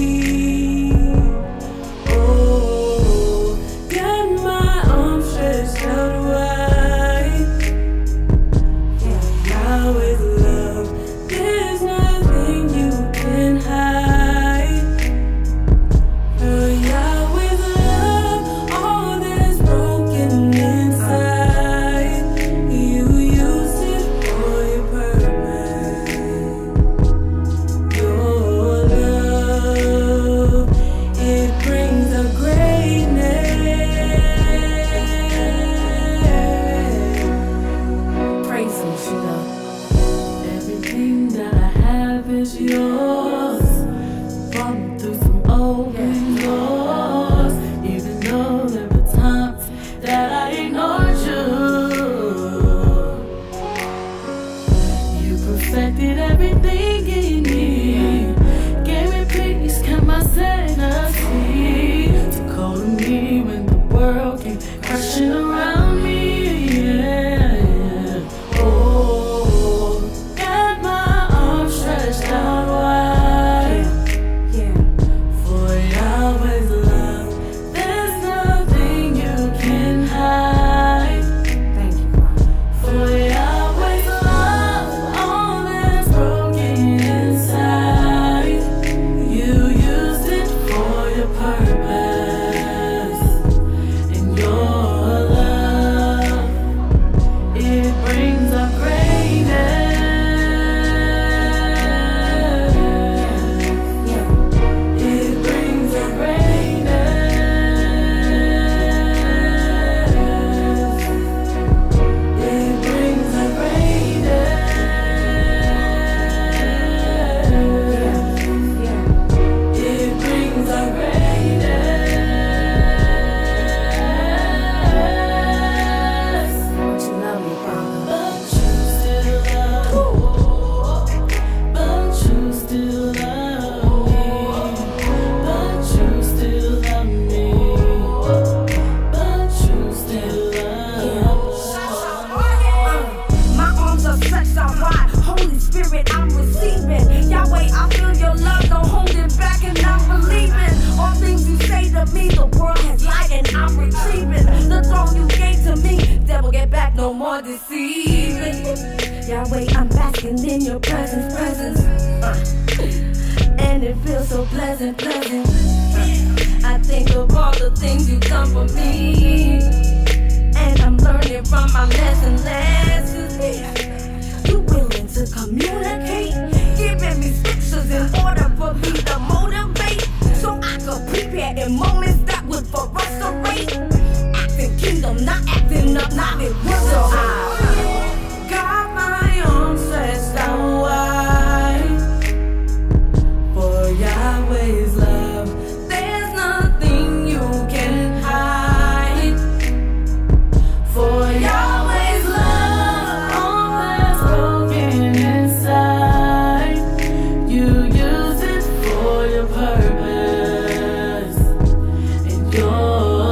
Your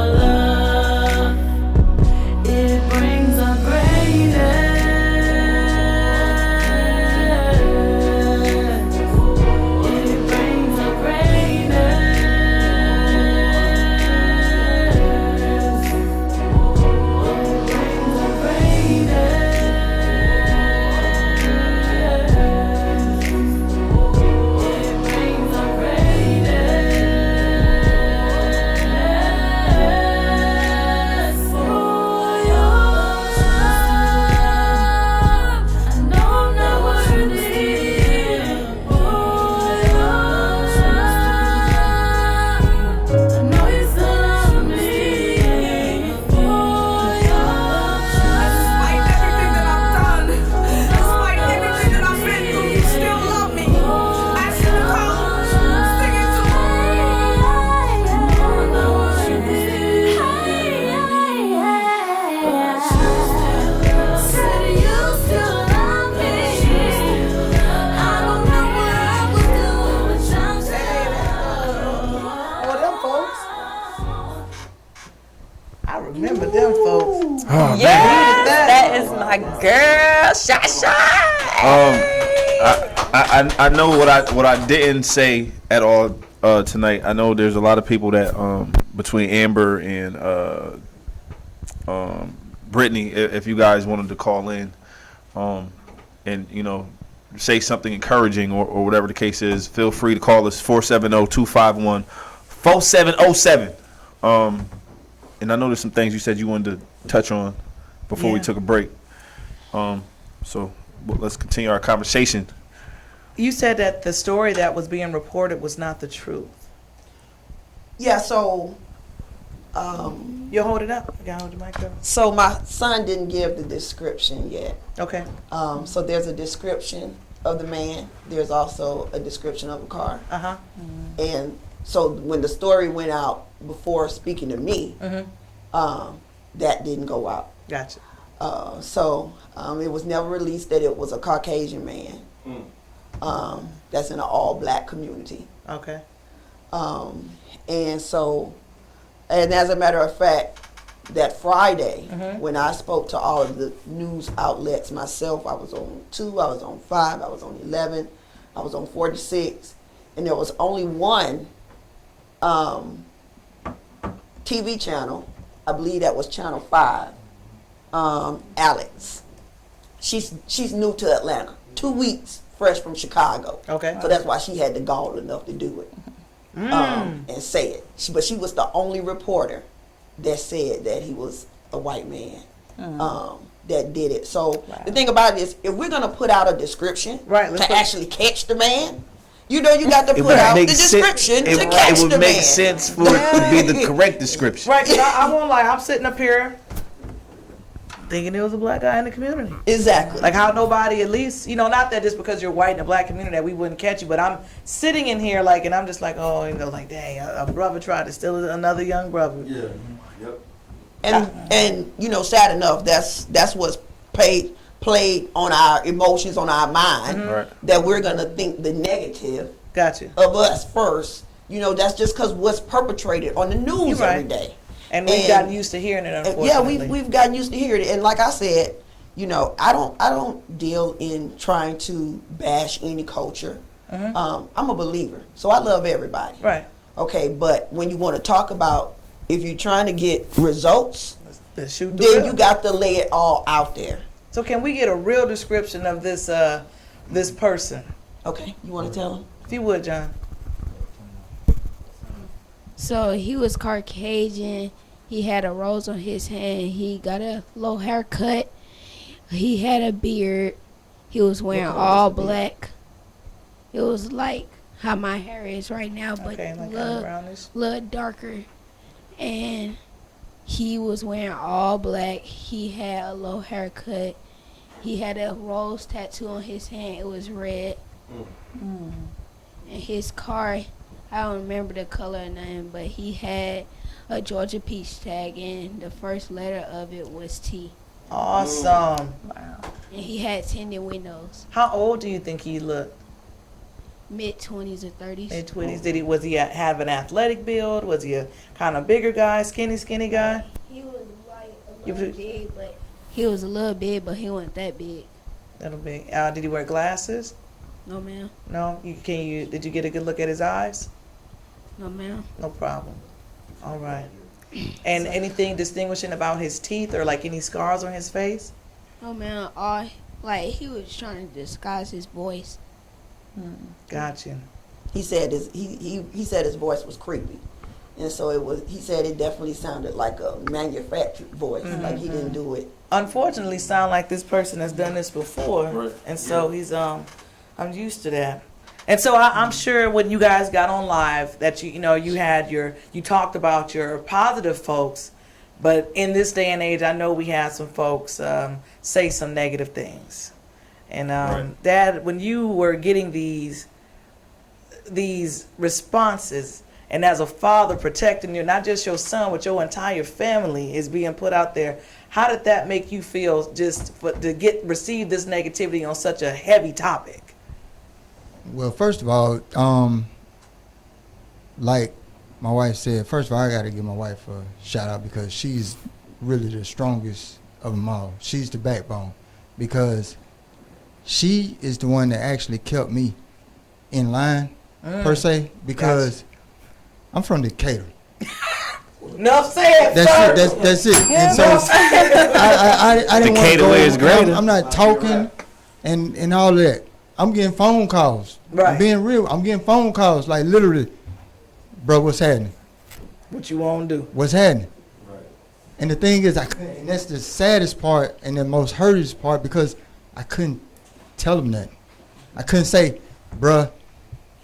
love, it brings Remember them folks. Oh, Yes, that is my girl, Shasha. I know what I didn't say at all tonight. I know there's a lot of people that between Amber and Brittany, if you guys wanted to call in, and say something encouraging or whatever the case is, feel free to call us 470-251-4707. And I know there's some things you said you wanted to touch on before we took a break. So let's continue our conversation. You said that the story that was being reported was not the truth. Yeah, so you hold it up. You gotta hold your mic up. So my son didn't give the description yet. Okay. So there's a description of the man. There's also a description of the car. Uh-huh. And so when the story went out before speaking to me, that didn't go out. Gotcha. So it was never released that it was a Caucasian man. That's in an all-black community. Okay. And so, and as a matter of fact, that Friday, when I spoke to all of the news outlets myself, I was on 2, I was on 5, I was on 11, I was on 46, and there was only one TV channel, I believe that was Channel 5, Alex. She's new to Atlanta, 2 weeks fresh from Chicago. Okay. So that's why she had the gall enough to do it and say it. But she was the only reporter that said that he was a white man that did it. So the thing about it is, if we're going to put out a description to actually catch the man, you got to put out the description to catch the man. It would make sense for it to be the correct description. Right, 'cause I won't lie, I'm sitting up here thinking it was a black guy in the community. Exactly. Like how nobody, at least, not that just because you're white in a black community that we wouldn't catch you, but I'm sitting in here and I'm just like, like, dang, a brother tried to steal another young brother. Yeah. Yep. And sad enough, that's what's played on our emotions, on our mind, that we're gonna think the negative of us first. That's just because what's perpetrated on the news every day. And we've gotten used to hearing it, unfortunately. Yeah, we've gotten used to hearing it. And like I said, I don't deal in trying to bash any culture. I'm a believer, so I love everybody. Right. Okay, but when you want to talk about, if you're trying to get results, then you got to lay it all out there. So can we get a real description of this this person? Okay, you want to tell him? If you would, John. So he was Caucasian. He had a rose on his hand. He got a low haircut. He had a beard. He was wearing all black. It was like how my hair is right now, but a little darker. And he was wearing all black. He had a low haircut. He had a rose tattoo on his hand. It was red. And his car, I don't remember the color or nothing, but he had a Georgia Peach tag, and the first letter of it was T. Awesome. Wow. And he had tinted windows. How old do you think he looked? Mid-20s or 30s. Mid-20s. Was he have an athletic build? Was he a kind of bigger guy, skinny guy? He was like a little big, but he was a little big, but he wasn't that big. Little big. Did he wear glasses? No, ma'am. No? Did you get a good look at his eyes? No, ma'am. No problem. All right. And anything distinguishing about his teeth or like any scars on his face? No, ma'am. He was trying to disguise his voice. Gotcha. He said he said his voice was creepy, and so he said it definitely sounded like a manufactured voice, like he didn't do it. Unfortunately, sound like this person has done this before, and so he's I'm used to that. And so I'm sure when you guys got on live that you talked about your positive folks, but in this day and age, I know we had some folks say some negative things. And Dad, when you were getting these responses, and as a father protecting you, not just your son, but your entire family is being put out there, how did that make you feel to receive this negativity on such a heavy topic? Well, first of all, like my wife said, first of all, I got to give my wife a shout out because she's really the strongest of them all. She's the backbone because she is the one that actually kept me in line, per se, because I'm from Decatur. Enough said. That's it. And so I didn't want to go. Is greater. I'm not talking and all that. I'm getting phone calls. Right. I'm being real. I'm getting phone calls like literally, bro, what's happening? What you want to do? What's happening? Right. And the thing is, and that's the saddest part and the most hurtest part because I couldn't tell them nothing. I couldn't say, bruh,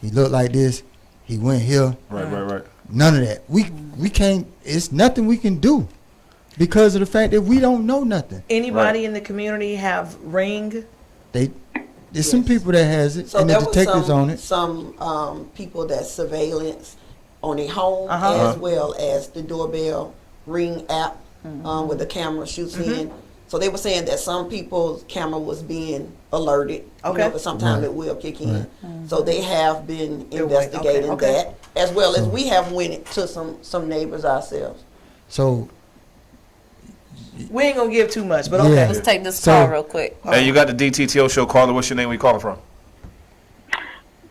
he looked like this. He went here. Right. None of that. We can't. It's nothing we can do because of the fact that we don't know nothing. Anybody in the community have ring? There's some people that has it, So and the detectives on it. Some people that surveillance on their home as well as the doorbell ring app with the camera shoots in. So they were saying that some people's camera was being alerted. Okay. But sometimes it will kick in. So they have been investigating that, as well as we have went to some neighbors ourselves. So we ain't gonna give too much, but okay. Let's take this call real quick. Hey, you got the DTTO Show caller. What's your name? Where you calling from?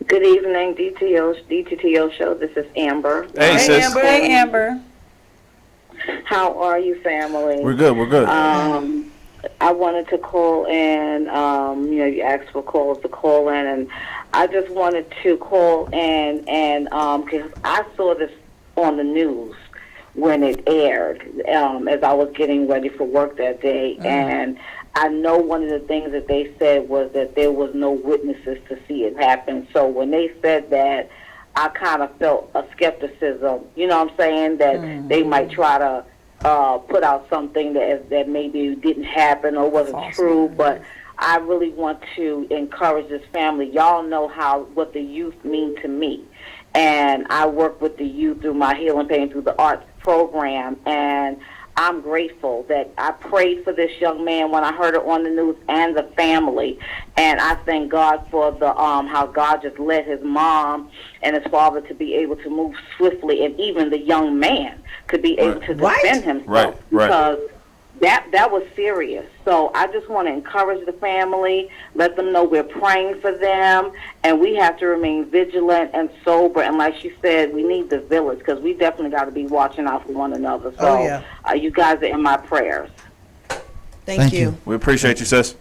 Good evening, DTTO Show. This is Amber. Hey, sis. Amber. Hey, Amber. How are you, family? We're good. I wanted to call in. You asked for calls to call in, and I just wanted to call in because I saw this on the news when it aired as I was getting ready for work that day, and I know one of the things that they said was that there was no witnesses to see it happen. So when they said that, I kind of felt a skepticism. You know what I'm saying? That they might try to put out something that maybe didn't happen or wasn't true. But I really want to encourage this family. Y'all know what the youth mean to me. And I work with the youth through my Healing Pain Through the Arts program. And I'm grateful that I prayed for this young man when I heard it on the news and the family. And I thank God for the how God just led his mom and his father to be able to move swiftly, and even the young man could be able to defend himself. Because that was serious. So I just want to encourage the family, let them know we're praying for them, and we have to remain vigilant and sober. And like she said, we need the village because we definitely got to be watching out for one another. So you guys are in my prayers. Thank you. We appreciate you, sis.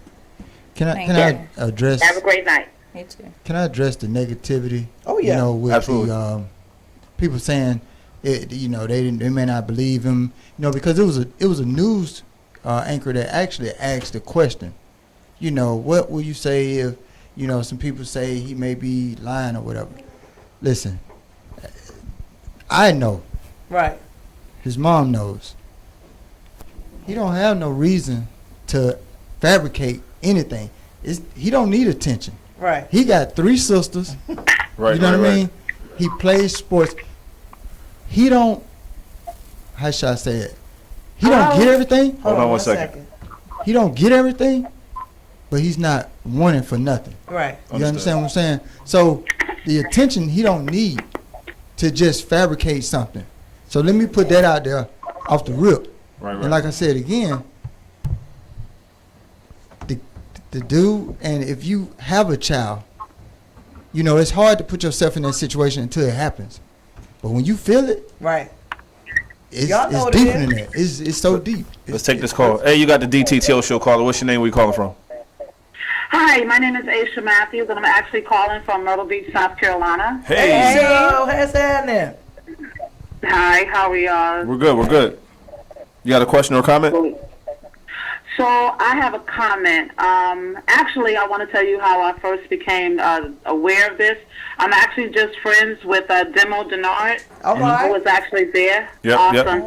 Can I address? Have a great night. Me too. Can I address the negativity? Oh yeah, with absolutely. The people saying, they may not believe him. Because it was a news anchor that actually asked the question. What will you say if some people say he may be lying or whatever? Listen, I know. Right. His mom knows. He don't have no reason to fabricate anything. He don't need attention. Right. He got 3 sisters. Right. You know what I mean? He plays sports. He don't. How should I say it? He don't get everything. Hold on one second. He don't get everything, but he's not wanting for nothing. Right. You understand what I'm saying? So the attention he don't need to just fabricate something. So let me put that out there off the rip. Right. And like I said again, the dude, and if you have a child, it's hard to put yourself in that situation until it happens. But when you feel it, right, it's deeper than that. It's so deep. Let's take this call. Hey, you got the DTTO Show caller. What's your name? Where you calling from? Hi, my name is Aisha Matthews, and I'm actually calling from Myrtle Beach, South Carolina. Hey. How's that now? Hi, how are y'all? We're good. You got a question or a comment? So I have a comment. Actually, I want to tell you how I first became aware of this. I'm actually just friends with Demo Denard, who was actually there. Awesome.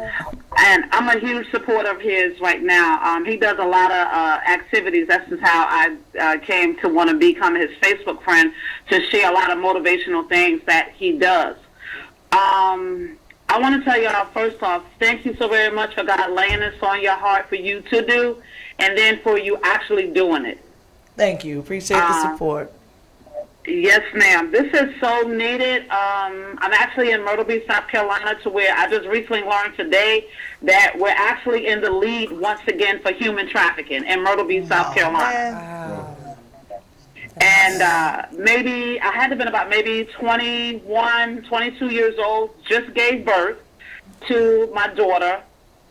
And I'm a huge supporter of his right now. He does a lot of activities. That's just how I came to want to become his Facebook friend, to share a lot of motivational things that he does. I want to tell y'all, first off, thank you so very much for God laying this on your heart for you to do, and then for you actually doing it. Thank you. Appreciate the support. Yes, ma'am. This is so needed. I'm actually in Myrtle Beach, South Carolina, to where I just recently learned today that we're actually in the lead once again for human trafficking in Myrtle Beach, South Carolina. Wow. And maybe I had to have been about maybe 21, 22 years old, just gave birth to my daughter.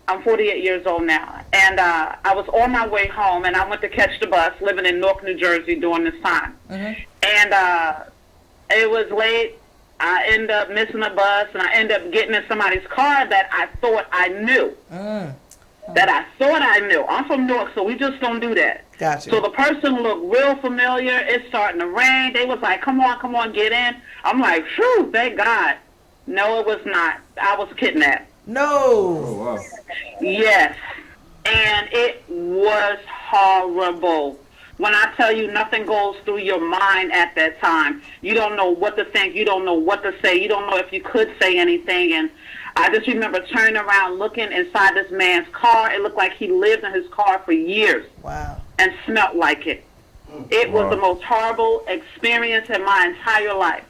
I'm 48 years old now. And I was on my way home, and I went to catch the bus, living in Newark, New Jersey during this time. Mm-hmm. And it was late. I ended up missing the bus, and I ended up getting in somebody's car that I thought I knew. That I thought I knew. I'm from Newark, so we just don't do that. Gotcha. So the person looked real familiar. It's starting to rain. They was like, come on, get in. I'm like, phew, thank God. No, it was not. I was kidnapped. No. Oh, wow. Yes. And it was horrible. When I tell you nothing goes through your mind at that time, you don't know what to think. You don't know what to say. You don't know if you could say anything. And I just remember turning around, looking inside this man's car. It looked like he lived in his car for years. Wow. And smelled like it. It was the most horrible experience in my entire life.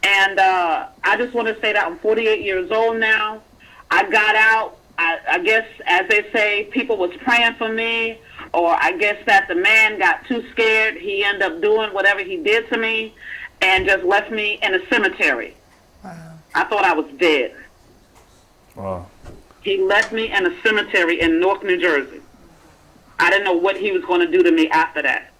And I just want to say that I'm 48 years old now. I got out. I guess, as they say, people was praying for me, or I guess that the man got too scared. He ended up doing whatever he did to me and just left me in a cemetery. Wow. I thought I was dead. Wow. He left me in a cemetery in Newark, New Jersey. I didn't know what he was going to do to me after that.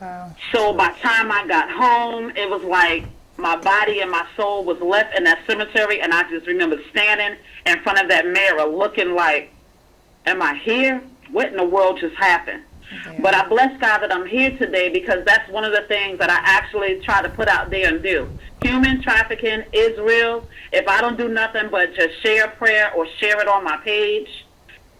Wow. So by the time I got home, it was like my body and my soul was left in that cemetery, and I just remember standing in front of that mirror looking like, am I here? What in the world just happened? Yeah. But I bless God that I'm here today, because that's one of the things that I actually try to put out there and do. Human trafficking is real. If I don't do nothing but just share a prayer or share it on my page,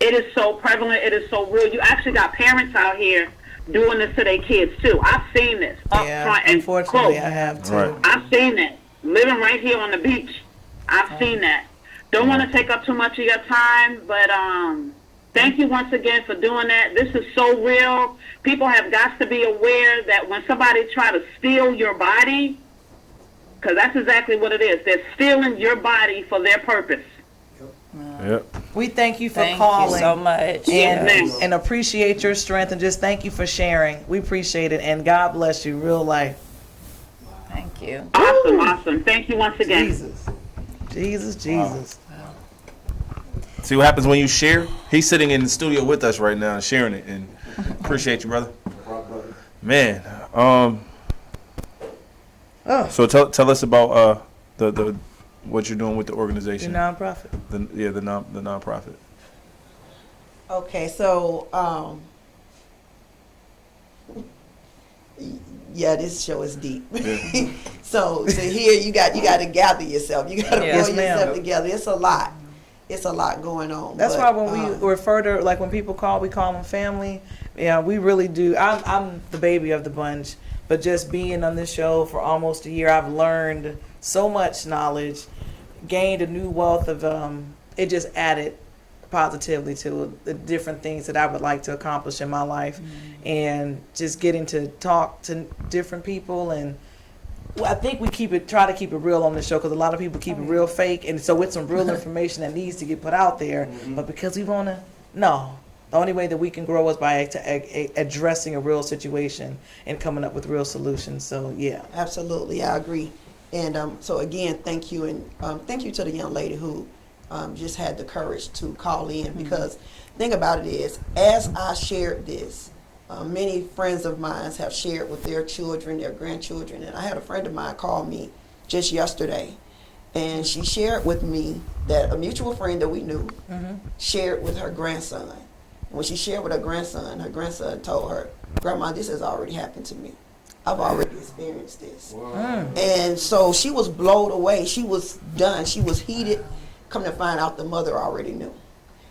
it is so prevalent. It is so real. You actually got parents out here doing this to their kids too. I've seen this up front and unfortunately, close. I have too. Right. I've seen it. Living right here on the beach, I've seen that. Don't want to take up too much of your time, but thank you once again for doing that. This is so real. People have got to be aware that when somebody try to steal your body, because that's exactly what it is. They're stealing your body for their purpose. Yep. We thank you for Thank calling you so much. and appreciate your strength, and just thank you for sharing. We appreciate it, and God bless you, real life. Thank you. Awesome. Thank you once again. Jesus. Wow. See what happens when you share? He's sitting in the studio with us right now, sharing it, and appreciate you, brother. Man, so tell us about the what you're doing with the organization. The nonprofit. The nonprofit. Okay, so this show is deep. Yeah. So here you got to gather yourself. You got to pull yourself together. It's a lot. It's a lot going on. That's why when we refer to, like when people call, we call them family. Yeah, we really do. I'm the baby of the bunch, but just being on this show for almost a year, I've learned so much knowledge, gained a new wealth of, it just added positively to the different things that I would like to accomplish in my life. And just getting to talk to different people, and I think we try to keep it real on the show, because a lot of people keep it real fake, and so it's some real information that needs to get put out there. But because we want to, the only way that we can grow is by addressing a real situation and coming up with real solutions. So yeah, absolutely, I agree. And so again, thank you, and thank you to the young lady who just had the courage to call in, because the thing about it is, as I shared this, many friends of mine have shared with their children, their grandchildren, and I had a friend of mine call me just yesterday, and she shared with me that a mutual friend that we knew shared with her grandson. When she shared with her grandson told her, "Grandma, this has already happened to me. I've already experienced this." And so she was blown away. She was done. She was heated. Come to find out, the mother already knew.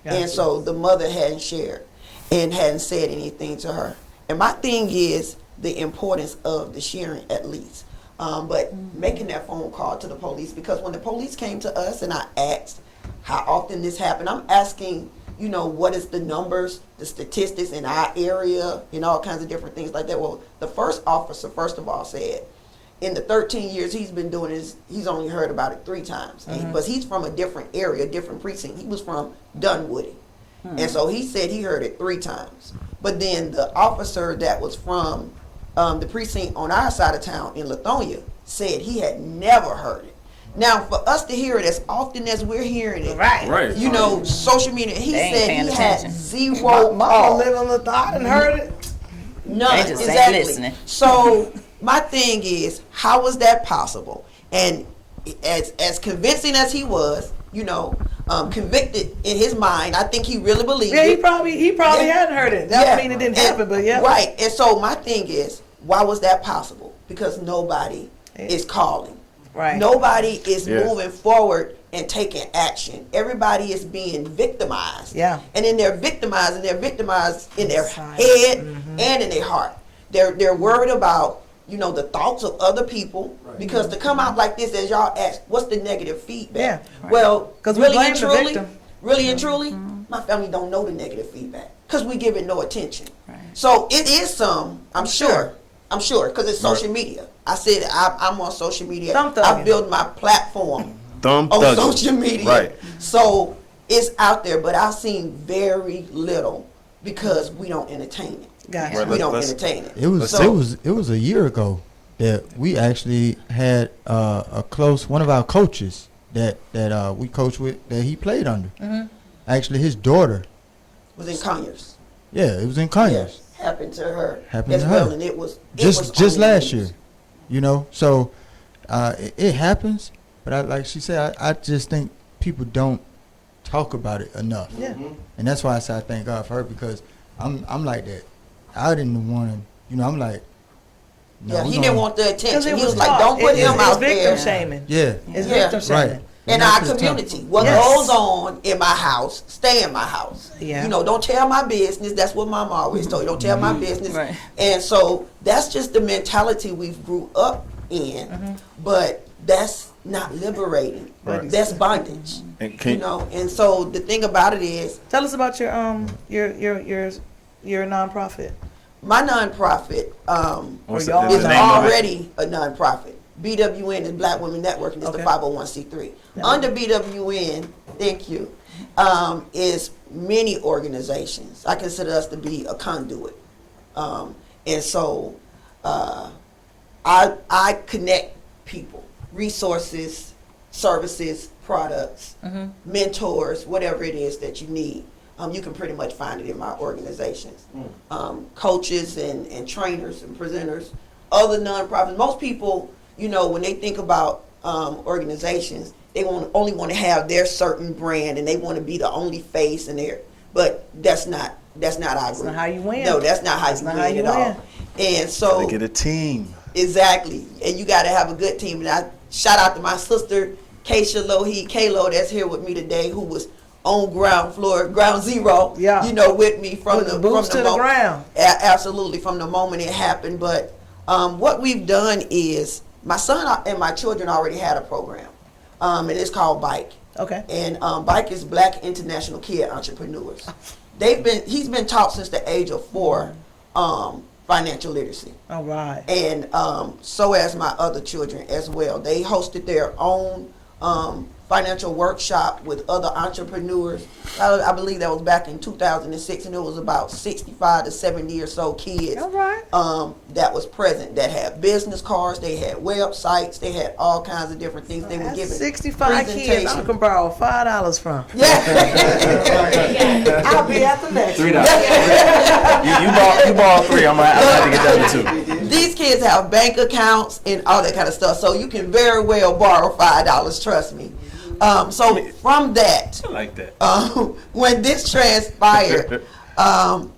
Gotcha. And so the mother hadn't shared and hadn't said anything to her. And my thing is the importance of the sharing, at least. But making that phone call to the police, because when the police came to us and I asked how often this happened, I'm asking what is the numbers, the statistics in our area, and all kinds of different things like that. Well, the first officer, first of all, said in the 13 years he's been doing this, he's only heard about it 3 times. But he's from a different area, a different precinct. He was from Dunwoody. And so he said he heard it 3 times. But then the officer that was from the precinct on our side of town in Lithonia said he had never heard it. Now, for us to hear it as often as we're hearing it, right. Social media, he said he had 0 Mama live on the thought and heard it. None. They just ain't listening. So my thing is, how was that possible? And as convincing as he was, convicted in his mind, I think he really believed it. He probably hadn't heard it. That doesn't mean it didn't happen, but yeah. Right. And so my thing is, why was that possible? Because nobody is calling. Right. Nobody is moving forward and taking action. Everybody is being victimized. Yeah. And then they're victimized in their head and in their heart. They're worried about, the thoughts of other people. Right. Because to come out like this, as y'all ask, what's the negative feedback? Yeah. Right. Well, really and truly, my family don't know the negative feedback because we give it no attention. Right. So it is some, I'm sure, because it's social media. I said I'm on social media. I built my platform on social media. Right. So it's out there, but I've seen very little because we don't entertain it. Gotcha. We don't entertain it. It was a year ago that we actually had one of our coaches that we coached with, that he played under. Actually, his daughter was in Conyers. Yeah, it was in Conyers. Yeah, happened to her. And it was just last year. So it happens, but like she said, I just think people don't talk about it enough. Yeah. And that's why I say I thank God for her, because I'm like that. I didn't want to, I'm like, no. Yeah, he didn't want the attention. He was like, don't put him out there. It's victim shaming. Yeah. It's victim shaming. Right. In our community. What goes on in my house, stay in my house. Yeah. Don't tell my business. That's what Mama always told you. Don't tell my business. Right. And so that's just the mentality we've grew up in. But that's not liberating. Right. That's bondage. And so the thing about it is, tell us about your nonprofit. My nonprofit is already a nonprofit. BWN is Black Women Networking. It's the 501c3. Under BWN, thank you, is many organizations. I consider us to be a conduit. And so I connect people, resources, services, products, mentors, whatever it is that you need. You can pretty much find it in my organizations. Coaches and trainers and presenters, other nonprofits. Most people, when they think about organizations, they only want to have their certain brand and they want to be the only face in there. But that's not our group. That's not how you win. No, that's not how you win at all. And so gotta get a team. Exactly, and you got to have a good team. And I shout out to my sister Kisha Kalo, that's here with me today, who was on ground zero, with me from the ground. Absolutely, from the moment it happened. But what we've done is, my son and my children already had a program. It is called Bike. Okay. And Bike is Black International Kid Entrepreneurs. He's been taught since the age of 4 financial literacy. All right. And so as my other children as well. They hosted their own financial workshop with other entrepreneurs. I believe that was back in 2006, and it was about 65 to 70 or so kids that was present, that had business cards, they had websites, they had all kinds of different things. They were given 65 kids I can borrow $5 from. Yeah. I'll be at the next $3. you borrow 3. I'm gonna have to get that one too. These kids have bank accounts and all that kind of stuff, so you can very well borrow $5, trust me. So from that, I like that. When this transpired, and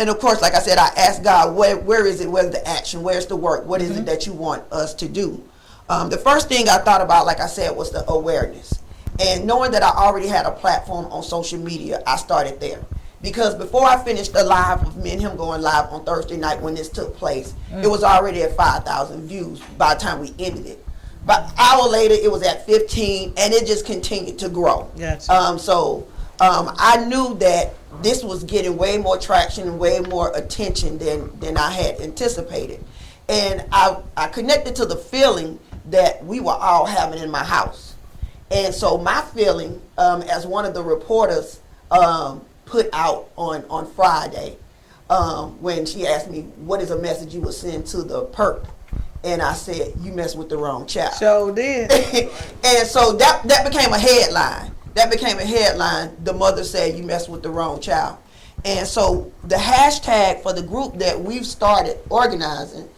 of course, like I said, I asked God, where is it? Where's the action? Where's the work? What is it that you want us to do? The first thing I thought about, like I said, was the awareness. And knowing that I already had a platform on social media, I started there. Because before I finished the live of me and him going live on Thursday night when this took place, it was already at 5,000 views by the time we ended it. But an hour later, it was at 15, and it just continued to grow. Gotcha. So I knew that this was getting way more traction and way more attention than I had anticipated. And I connected to the feeling that we were all having in my house. And so my feeling, as one of the reporters put out on Friday, when she asked me, what is a message you would send to the perp? And I said, you messed with the wrong child. Sure did. And so that became a headline. That became a headline. The mother said, you messed with the wrong child. And so the hashtag for the group that we've started organizing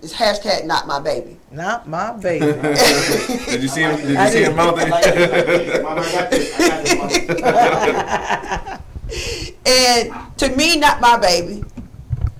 is hashtag not my baby. Not my baby. Did you see him? Did you see him mouthing? And to me, not my baby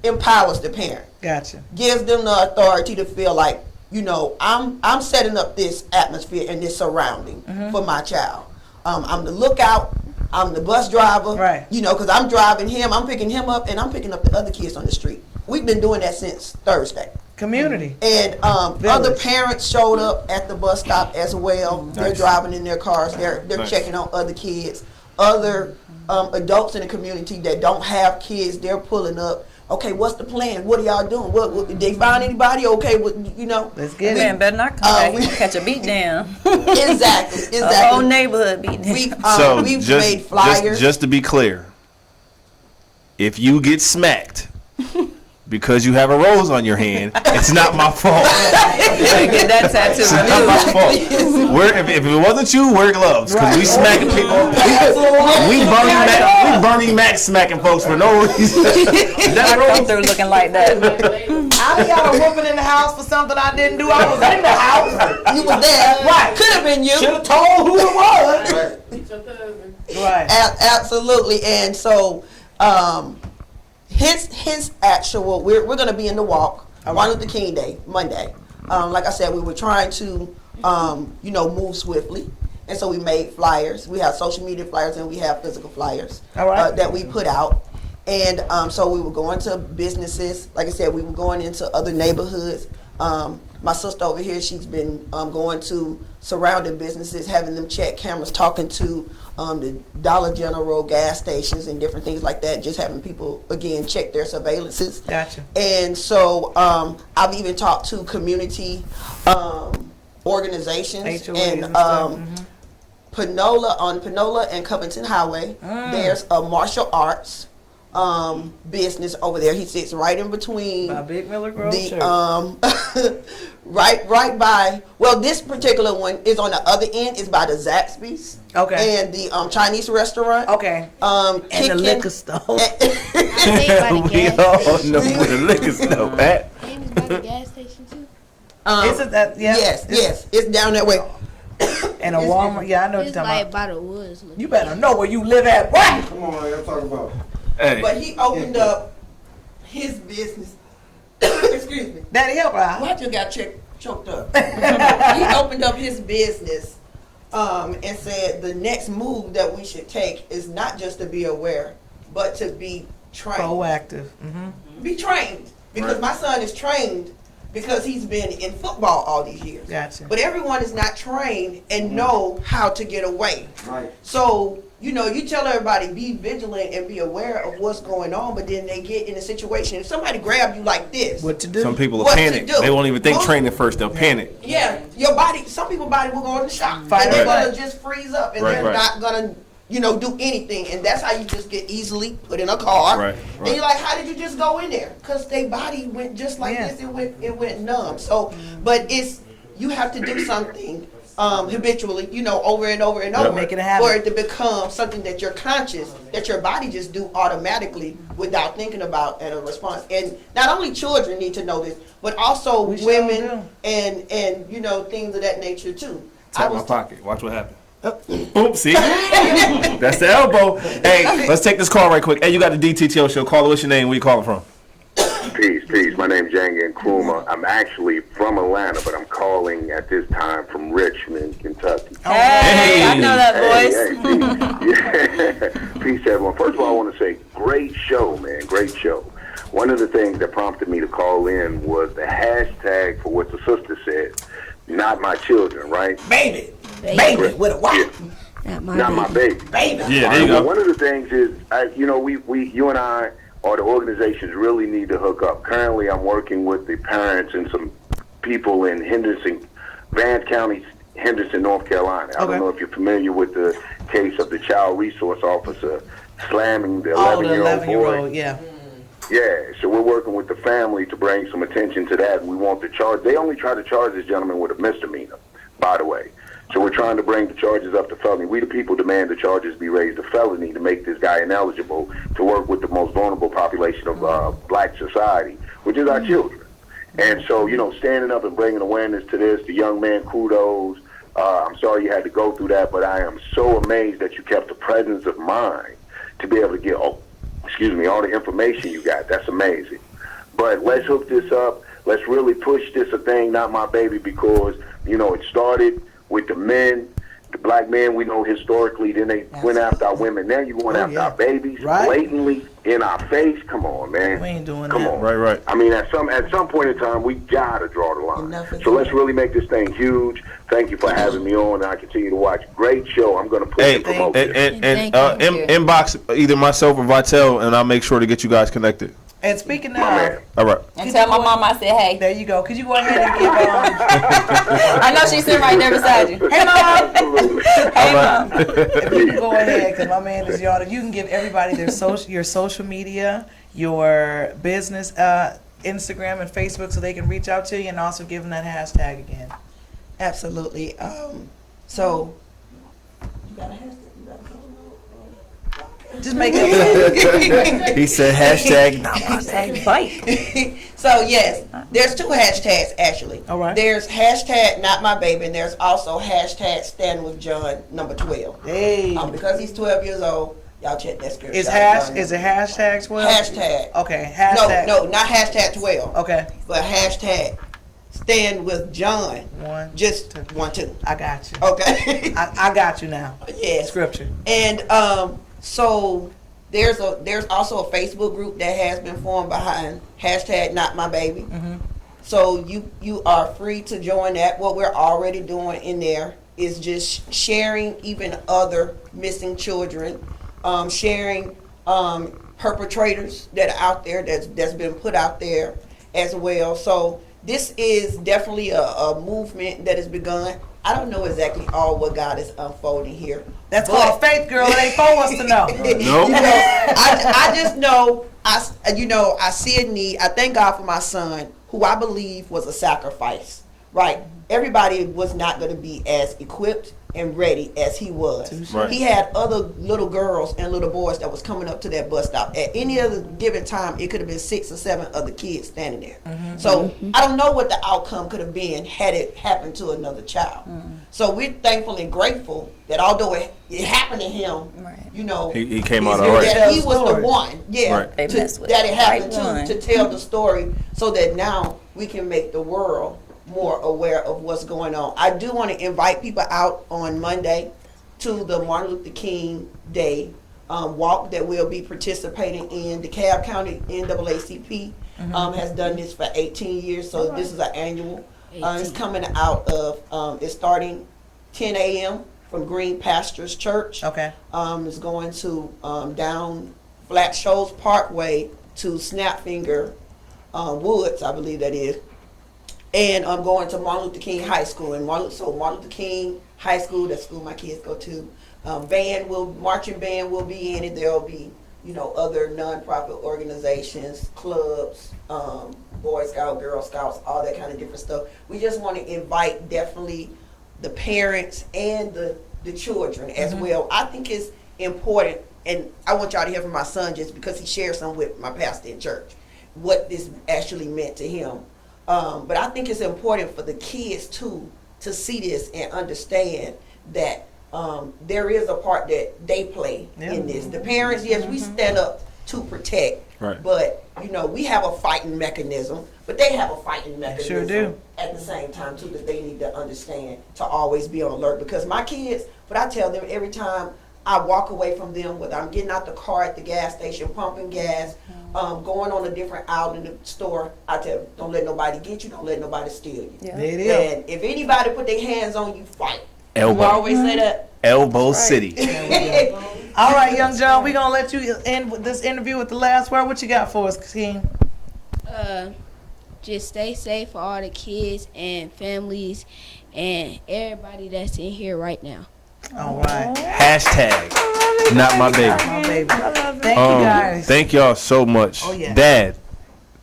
empowers the parent. Gotcha. Gives them the authority to feel like, you know, I'm setting up this atmosphere and this surrounding for my child. I'm the lookout. I'm the bus driver. Right. You know, because I'm driving him. I'm picking him up, and I'm picking up the other kids on the street. We've been doing that since Thursday. Community. And other parents showed up at the bus stop as well. Nice. They're driving in their cars. They're nice. Checking on other kids. Other adults in the community that don't have kids, they're pulling up. Okay, what's the plan? What are y'all doing? What did they find anybody? Okay, you know. Let's get it. Man, better not come back. We catch a beat down. Exactly. A whole neighborhood beat down. We've made flyers. Just to be clear, if you get smacked because you have a rose on your hand, it's not my fault. Get that tattoo. It's not my fault. If it wasn't you, wear gloves, because we smacking people. We Bernie Mac smacking folks for no reason. That rose through looking like that. I got a whooping in the house for something I didn't do. I was in the house. You was there. Right. Could have been you. Should have told who it was. Right. Absolutely. And so, his actual, we're going to be in the walk, Martin Luther King Day, Monday. Like I said, we were trying to, move swiftly. And so we made flyers. We have social media flyers and we have physical flyers that we put out. And so we were going to businesses. Like I said, we were going into other neighborhoods. My sister over here, she's been going to surrounding businesses, having them check cameras, talking to the Dollar General, gas stations, and different things like that, just having people, again, check their surveillances. Gotcha. And so I've even talked to community organizations. And Panola and Covington Highway, there's a martial arts business over there. He sits right in between by Big Miller Grove right by, well, this particular one is on the other end, is by the Zaxby's. Okay. And the Chinese restaurant. Okay. And the liquor store. We all know where the liquor store at. And it's by the gas station too. Isn't that, yeah? Yes, it's down that way. And a Walmart, yeah, I know what you're talking like about the woods. You better know where you live at. What? Come on, let's talk about it. Hey. But he opened up his business. Excuse me. Daddy, help out. Well, I just got choked up. He opened up his business and said the next move that we should take is not just to be aware, but to be trained. Proactive. Be trained. Because my son is trained because he's been in football all these years. Gotcha. But everyone is not trained and know how to get away. Right. So, you tell everybody be vigilant and be aware of what's going on, but then they get in a situation. If somebody grab you like this, what to do? Some people will panic. They won't even think training first. They'll panic. Yeah, your body. Some people's body will go into shock. And they're gonna just freeze up, and they're not gonna, do anything. And that's how you just get easily put in a car. Right. And you're like, how did you just go in there? Because their body went just like this. It went numb. So, but you have to do something habitually, over and over and over, make it happen, for it to become something that you're conscious, that your body just do automatically without thinking about and a response. And not only children need to know this, but also women and things of that nature too. Tap my pocket. Watch what happens. Oops, see? That's the elbow. Hey, let's take this call right quick. Hey, you got the DTTO Show. Caller, what's your name? Where you calling from? Peace. My name's Janga Nkrumah. I'm actually from Atlanta, but I'm calling at this time from Richmond, Kentucky. Hey, I know that voice. Peace to everyone. First of all, I want to say, great show, man. Great show. One of the things that prompted me to call in was the hashtag for what the sister said, not my children, right? Baby with a Y. Not my baby. Yeah, there you go. One of the things is, you and I, or the organizations, really need to hook up. Currently, I'm working with the parents and some people in Vance County, Henderson, North Carolina. I don't know if you're familiar with the case of the child resource officer slamming the 11-year-old boy. Yeah. Yeah, so we're working with the family to bring some attention to that. We want the charge. They only try to charge this gentleman with a misdemeanor, by the way. So we're trying to bring the charges up to felony. We the people demand the charges be raised to felony to make this guy ineligible to work with the most vulnerable population of black society, which is our children. And so, standing up and bringing awareness to this, the young man, kudos. I'm sorry you had to go through that, but I am so amazed that you kept the presence of mind to be able to get, all the information you got. That's amazing. But let's hook this up. Let's really push this a thing, not my baby, because, it started with the men, the black men we know historically, then they went after our women. Now you going after our babies blatantly in our face. Come on, man. We ain't doing that. Come on. Right. I mean, at some point in time, we got to draw the line. So let's really make this thing huge. Thank you for having me on, and I continue to watch. Great show. I'm going to push and promote this. And inbox either myself or Vitel, and I'll make sure to get you guys connected. And speaking of, all right. And tell my mom I said hey. There you go. Could you go ahead and give? I know she's sitting right there beside you. Hey mom. Hey mom. If you can go ahead, because my man is yawning. You can give everybody your social media, your business, Instagram and Facebook, so they can reach out to you, and also give them that hashtag again. Absolutely. So you got a hashtag. Just make it. He said hashtag not my baby. So yes, there's 2 hashtags actually. All right. There's hashtag not my baby, and there's also hashtag stand with John number 12. Hey. Because he's 12 years old, y'all check that script. Is it hashtag 12? Hashtag. Okay. Hashtag. No, not hashtag 12. Okay. But hashtag stand with John. 1. Just 1, 2. I got you. Okay. I got you now. Yes. Scripture. And so there's also a Facebook group that has been formed behind hashtag not my baby. Mm-hmm. So you are free to join that. What we're already doing in there is just sharing even other missing children, sharing perpetrators that are out there that's been put out there as well. So this is definitely a movement that has begun. I don't know exactly all what God is unfolding here. That's called faith, girl. It ain't for us to know. Nope. I just know I see a need. I thank God for my son, who I believe was a sacrifice. Right? Everybody was not going to be as equipped and ready as he was. Right. He had other little girls and little boys that was coming up to that bus stop. At any other given time, it could have been 6 or 7 other kids standing there. Mm-hmm. So I don't know what the outcome could have been had it happened to another child. Mm-hmm. So we're thankful and grateful that although it happened to him, he came out all right. That he was the one, right. that it happened to tell the story, so that now we can make the world more aware of what's going on. I do want to invite people out on Monday to the Martin Luther King Day walk that we'll be participating in. The DeKalb County NAACP has done this for 18 years, so this is an annual. It's coming out of, it's starting 10 a.m. from Green Pastures Church. Okay. It's going to down Flat Shoals Parkway to Snapfinger Woods, I believe that is. And I'm going to Martin Luther King High School. And Martin Luther King High School, that's school my kids go to. Marching band will be in it. There'll be, other nonprofit organizations, clubs, Boy Scouts, Girl Scouts, all that kind of different stuff. We just want to invite definitely the parents and the children as well. I think it's important, and I want y'all to hear from my son just because he shared some with my pastor in church, what this actually meant to him. But I think it's important for the kids too to see this and understand that there is a part that they play in this. The parents, yes, we stand up to protect, right. But we have a fighting mechanism, but they have a fighting mechanism sure do. At the same time too, that they need to understand to always be on alert. Because my kids, but I tell them every time I walk away from them, whether I'm getting out the car at the gas station, pumping gas, going on a different aisle in the store, I tell them, don't let nobody get you, don't let nobody steal you. Yeah. There it is. And if anybody put their hands on you, fight. Elbow. You always say that? Elbow City. All right, Young John, we're going to let you end this interview with the last word. What you got for us, King? Just stay safe for all the kids and families and everybody that's in here right now. All right. Hashtag not my baby. Not my baby. Thank you guys. Thank y'all so much. Oh, yeah. Dad,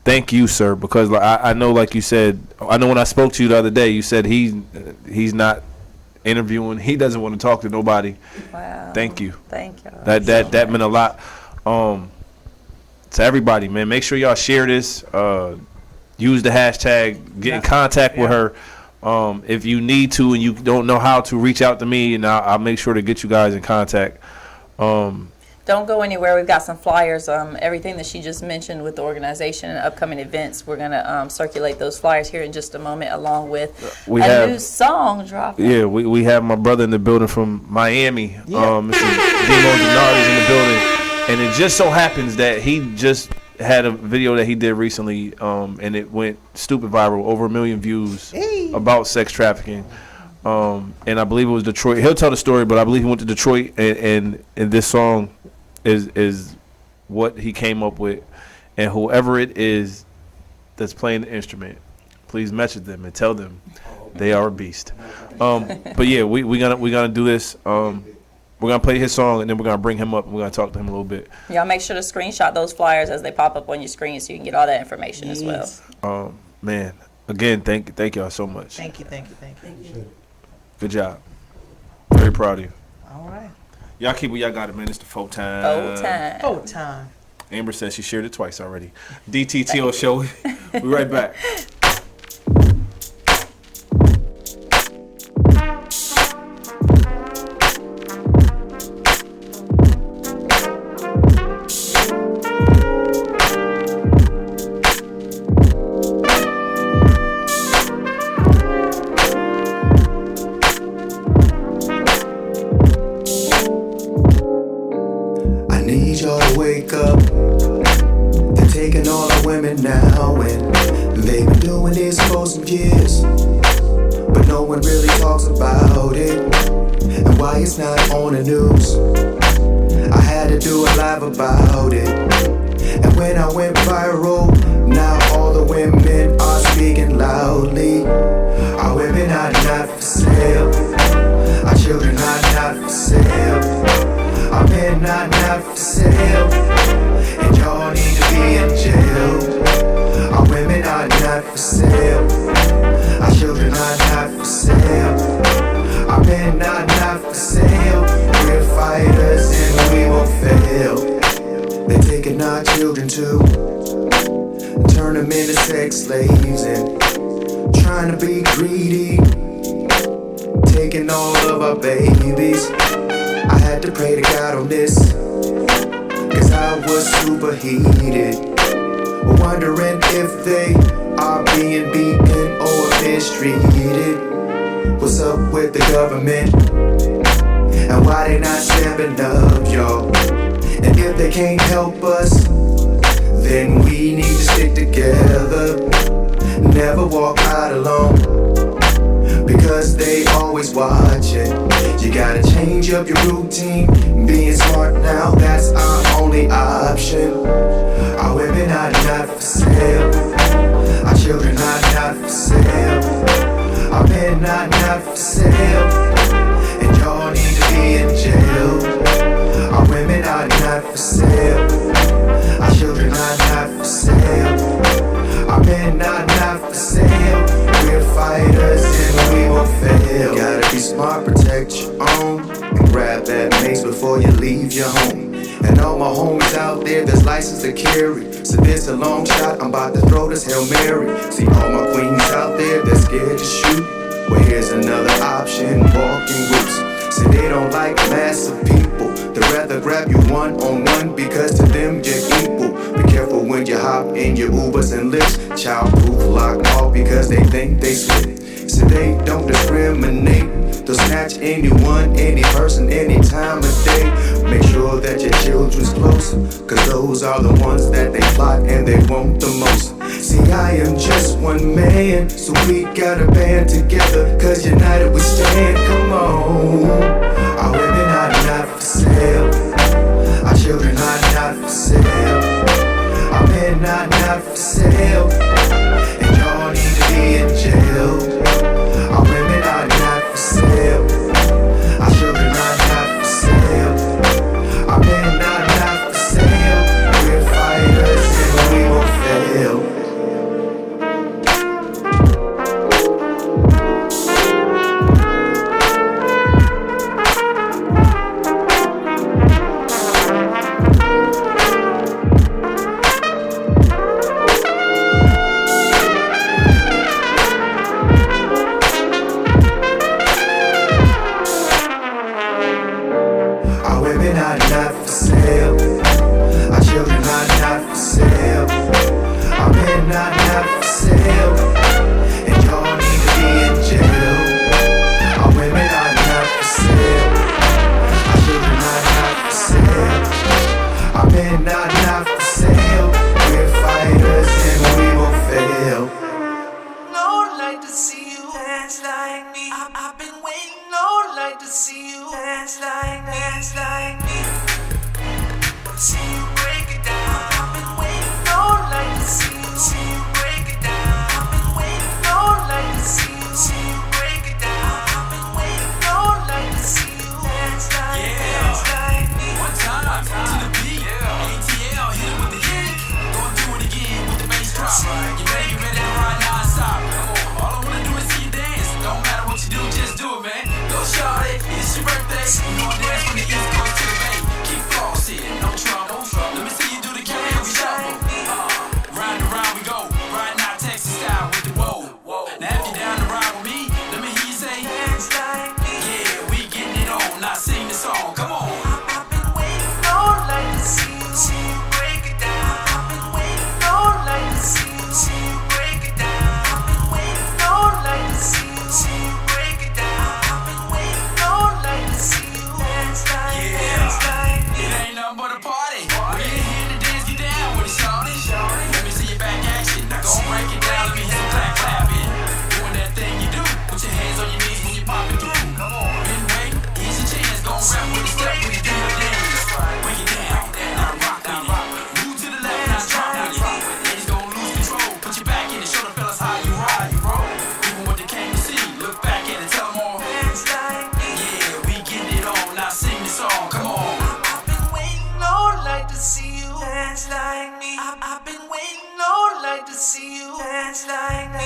thank you, sir, because like, I know, like you said, I know when I spoke to you the other day, you said he's not interviewing. He doesn't want to talk to nobody. Wow. Thank you. Thank you. That meant a lot. To everybody, man, make sure y'all share this. Use the hashtag. Get in contact with her. If you need to and you don't know how to, reach out to me, and I'll make sure to get you guys in contact. Don't go anywhere. We've got some flyers. Everything that she just mentioned with the organization and upcoming events, we're going to circulate those flyers here in just a moment, along with new song dropping. Yeah, we have my brother in the building from Miami. Mr. Demo Denardi's in the building. And it just so happens that he just had a video that he did recently, and it went stupid viral, over 1 million views, about sex trafficking. And I believe it was Detroit. He'll tell the story, but I believe he went to Detroit, and this song is what he came up with. And whoever it is that's playing the instrument, please message them and tell them they are a beast. But yeah, we're gonna do this. We're going to play his song, and then we're going to bring him up, and we're going to talk to him a little bit. Y'all make sure to screenshot those flyers as they pop up on your screen so you can get all that information as well. Man, again, thank y'all so much. Thank you. Good job. Very proud of you. All right. Y'all keep what y'all got it, man. It's the full time. Full time. Amber says she shared it twice already. DTTO Show. We'll be right back. Wake up, they're taking all the women now, and they've been doing this for some years, but no one really talks about it, and why it's not on the news. I had to do a live about it, and when I went viral, now all the women are speaking loudly. Our women are not for sale, our children are not for sale. Our men are not for sale, and y'all need to be in jail. Our women are not for sale, our children are not for sale. Our men are not for sale, we're fighters and we won't fail. They're taking our children too, turn them into sex slaves and trying to be greedy, taking all of our babies. I had to pray to God on this, cause I was superheated, wondering if they are being beaten or mistreated. What's up with the government, and why they not stepping up, y'all? And if they can't help us, then we need to stick together, never walk out alone, because they always watching. You gotta change up your routine, being smart now, that's our only option. Our women are not for sale, our children are not for sale. Our men are not for sale, and y'all need to be in jail. Our women are not for sale, our children are not for sale. Our men are not for sale, we're fighters and we won't fail. Gotta be smart, protect your own, and grab that mace before you leave your home. And all my homies out there that's licensed to carry, so this a long shot, I'm about to throw this Hail Mary. See all my queens out there that's scared to shoot, well here's another option, walking groups. See they don't like massive people, they'd rather grab you one-on-one because to them you're equal. Be careful when you hop in your Ubers and Lyfts, childproof, lock off because they think they slip. So they don't discriminate, they'll snatch anyone, any person, any time of day. Make sure that your children's close, cause those are the ones that they plot and they want the most. See, I am just one man, so we gotta band together, cause united we stand, come on. Our women are not for sale. Our children are not for sale. Our men are not for sale. And y'all need to be in jail. Our women are not for sale. Our children are not for sale. Our men are not for sale. We're fighters and we won't fail. Lord, like to see you dance like me. I've been waiting, Lord, like to see you dance like me. See you break it down. I've been waiting, Lord, like to see you break it down. I've been waiting, Lord, like to see you break it down. I've been waiting, Lord, like to see you dance like me. One time to the beat, ATL hit it with the heat. Gonna do it again with the bass drop. You ready to ride non-stop? All I wanna do is see you dance. Don't matter what you do, just do it, man. Go shawty, it's your birthday. You gonna dance from the East Coast to the Bay. Keep flossing, no trouble. Let me see you do the karaoke shuffle. Round and round we go, riding out Texas style with the whoa. Now if you're down to ride with me, let me hear you say, dance like me. Yeah, we getting it on. Now sing the song, come on. I've been waiting, Lord, like to see you break it down. I've been waiting, Lord, like to see you break it down. I've been waiting, Lord, like to see you break it down. I've been waiting, Lord, like to see you dance like me. It ain't nothing but a party. We in here to dance, get down with it, shawty. Let me see your back action. Now go break it down, let me hear some clapping. Doing that thing you do. Put your hands on your knees when you're popping through. Been waiting, here's your chance. Go rap with the step when you do your dance. Break it down, now rock with it. Move to the left, now drop with it. Ladies gon' lose control. Put your back in and show the fellas how you roll. Even what they came to see, look back at it, tell them all. Dance like me. Yeah, we getting it on. Now sing the song, come on. I've been waiting, Lord, like to see you dance like me. I've been waiting, Lord, like to see you dance like me.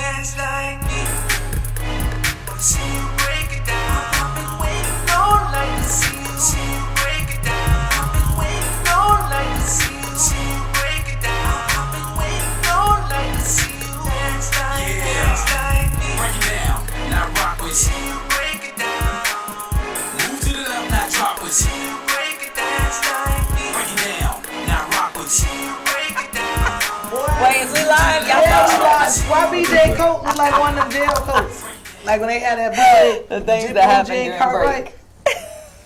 See you break it down. I've been waiting, Lord, like to see you break it down. I've been waiting, Lord, like to see you break it down. I've been waiting, Lord, like to see you dance like me. Break it down, now rock with it. See you break it down. Move to the left, now drop with it. See you break it down, break it down, now rock with it. See you break it down. Wait, is we live? Y'all Why BJ coat was like one of them jail coats? Like when they had that boy, the things that happen during break.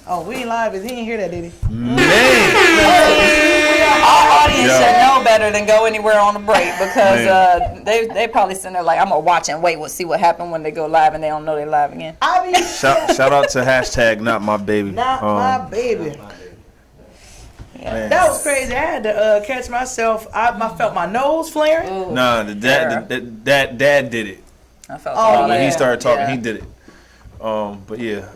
Oh, we ain't live. He didn't hear that, did he? Our audience should know better than go anywhere on a break because they probably sitting there like, I'm gonna watch and wait. We'll see what happened when they go live and they don't know they're live again. Shout out to hashtag not my baby. Not my baby. Yeah. That was crazy. I had to catch myself. I felt my nose flaring. Ooh. Nah, the dad did it. I felt when he started talking, he did it. But yeah,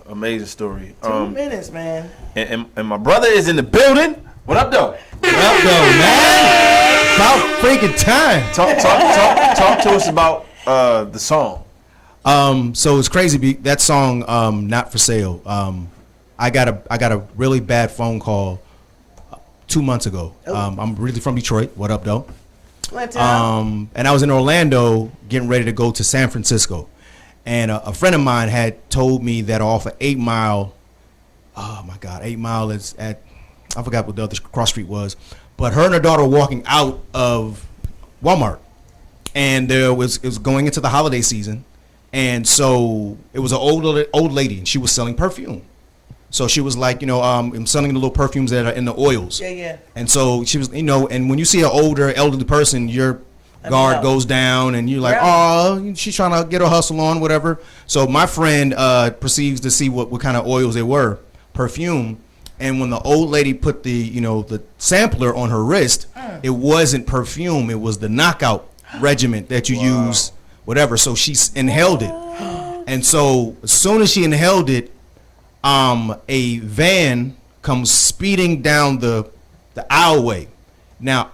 amazing story. 2 minutes, man. And my brother is in the building. What up, though? What up, though, man? About freaking time. Talk to us about the song. So it's crazy. That song, "Not for Sale." I got a really bad phone call 2 months ago. I'm really from Detroit. What up, though? And I was in Orlando getting ready to go to San Francisco, and a friend of mine had told me that off of 8 Mile. Oh my God, 8 Mile is at, I forgot what the other cross street was, but her and her daughter were walking out of Walmart, and it was going into the holiday season, and so it was an old lady, and she was selling perfume. So she was like, I'm selling the little perfumes that are in the oils. Yeah. And so she was, and when you see an older, elderly person, your guard goes down, and you're like, oh, she's trying to get her hustle on, whatever. So my friend proceeds to see what kind of oils they were, perfume. And when the old lady put the sampler on her wrist, it wasn't perfume. It was the knockout regiment that you use, whatever. So she inhaled it. And so as soon as she inhaled it, a van comes speeding down the aisleway. Now,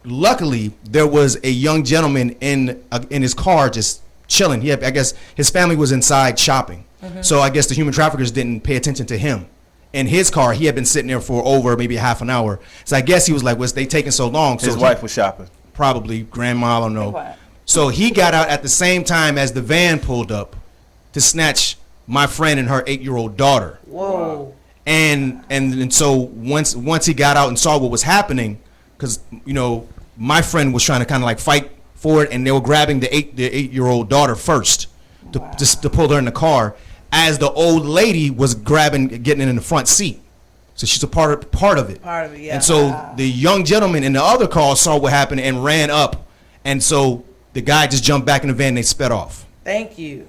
luckily, there was a young gentleman in his car just chilling. I guess his family was inside shopping. So I guess the human traffickers didn't pay attention to him. In his car, he had been sitting there for over maybe half an hour. So I guess he was like, "What's they taking so long?" So his wife was shopping. Probably grandma, I don't know. So he got out at the same time as the van pulled up to snatch my friend and her 8-year-old daughter. Whoa. And so once he got out and saw what was happening, because my friend was trying to kind of like fight for it, and they were grabbing the 8-year-old daughter first to pull her in the car, as the old lady was getting in the front seat. So she's a part of it. Part of it, yeah. And so the young gentleman in the other car saw what happened and ran up, and so the guy just jumped back in the van and they sped off. Thank you.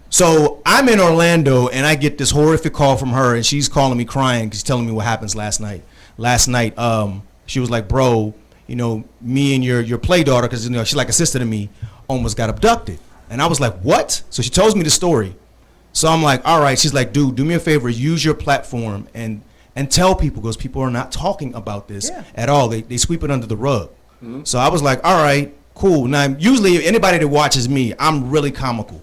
So I'm in Orlando and I get this horrific call from her, and she's calling me crying. She's telling me what happens last night. Last night, she was like, "Bro, me and your play daughter, because she's like a sister to me, almost got abducted." And I was like, "What?" So she tells me the story. So I'm like, "All right." She's like, "Dude, do me a favor, use your platform and tell people, because people are not talking about this at all. They sweep it under the rug." Mm-hmm. So I was like, "All right, cool." Now, usually anybody that watches me, I'm really comical.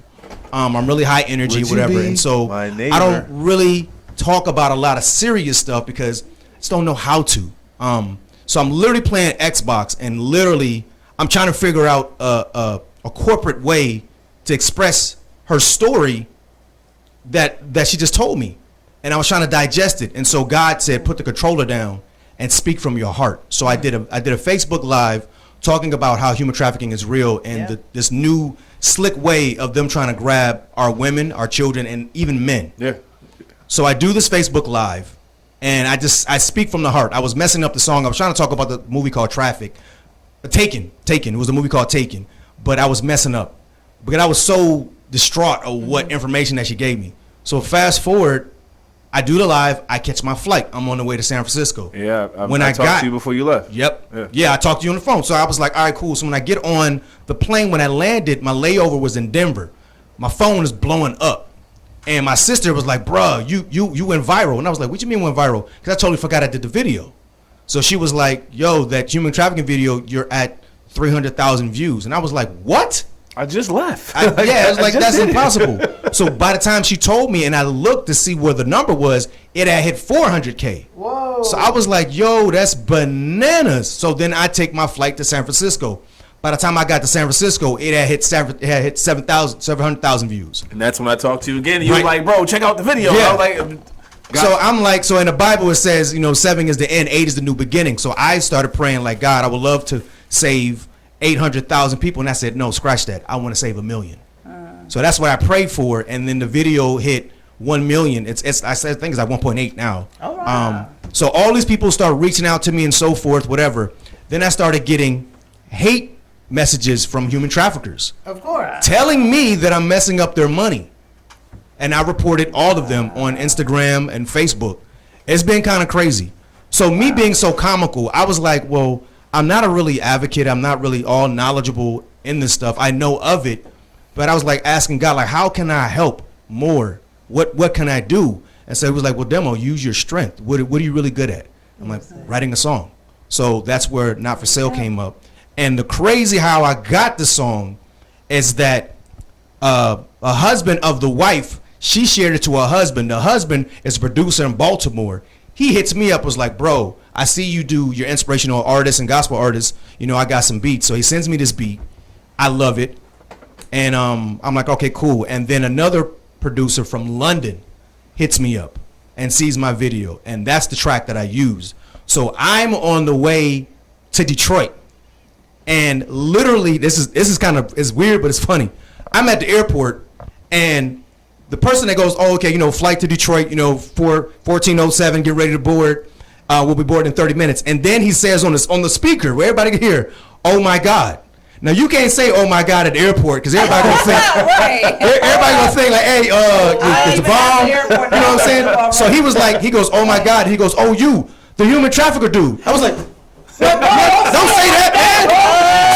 I'm really high energy, whatever. And so I don't really talk about a lot of serious stuff because I just don't know how to. So I'm literally playing Xbox, and literally I'm trying to figure out a corporate way to express her story that she just told me. And I was trying to digest it. And so God said, put the controller down and speak from your heart. So I did a Facebook Live talking about how human trafficking is real, and this new slick way of them trying to grab our women, our children, and even men. Yeah. So I do this Facebook Live, and I speak from the heart. I was messing up the song. I was trying to talk about the movie called Taken. It was a movie called Taken, but I was messing up because I was so distraught of what information that she gave me. So fast forward, I do the live. I catch my flight. I'm on the way to San Francisco. Yeah, I talked to you before you left. Yep. Yeah, I talked to you on the phone. So I was like, all right, cool. So when I get on the plane, when I landed, my layover was in Denver. My phone is blowing up. And my sister was like, bruh, you went viral. And I was like, what you mean went viral? Because I totally forgot I did the video. So she was like, yo, that human trafficking video, you're at 300,000 views. And I was like, what? I just left. I was like, that's impossible. So by the time she told me and I looked to see where the number was, it had hit 400K. Whoa. So I was like, yo, that's bananas. So then I take my flight to San Francisco. By the time I got to San Francisco, it had hit 700,000 views. And that's when I talked to you again. And you were like, bro, check out the video. Yeah. I was like, so I'm like, so in the Bible it says, 7 is the end, 8 is the new beginning. So I started praying like, God, I would love to save 800,000 people, and I said, no, scratch that. I want to save 1 million. So that's what I prayed for, and then the video hit 1 million. I think it's like 1.8 now. Oh, wow. So all these people start reaching out to me and so forth, whatever. Then I started getting hate messages from human traffickers, of course, telling me that I'm messing up their money, and I reported all of them on Instagram and Facebook. It's been kind of crazy. So me being so comical, I was like, well, I'm not a really advocate. I'm not really all knowledgeable in this stuff. I know of it, but I was like asking God, like, how can I help more? What can I do? And so he was like, well, Demo, use your strength. What are you really good at? I'm like, writing a song. So that's where Not For Sale came up. And the crazy how I got the song is that a husband of the wife, she shared it to her husband. The husband is a producer in Baltimore. He hits me up, was like, bro, I see you do your inspirational artists and gospel artists. I got some beats. So he sends me this beat. I love it. And I'm like, okay, cool. And then another producer from London hits me up and sees my video. And that's the track that I used. So I'm on the way to Detroit. And literally, this is kind of, it's weird, but it's funny. I'm at the airport, and the person that goes, oh, okay, flight to Detroit, 1407, get ready to board. We'll be boarding in 30 minutes. And then he says on the speaker, where everybody can hear, oh my God. Now you can't say oh my God at the airport, because everybody gonna think everybody gonna think like, hey, it's a bomb. You know what I'm saying? So he was like, he goes, oh my God. He goes, oh, you, the human trafficker dude. I was like, what? Don't say that, man.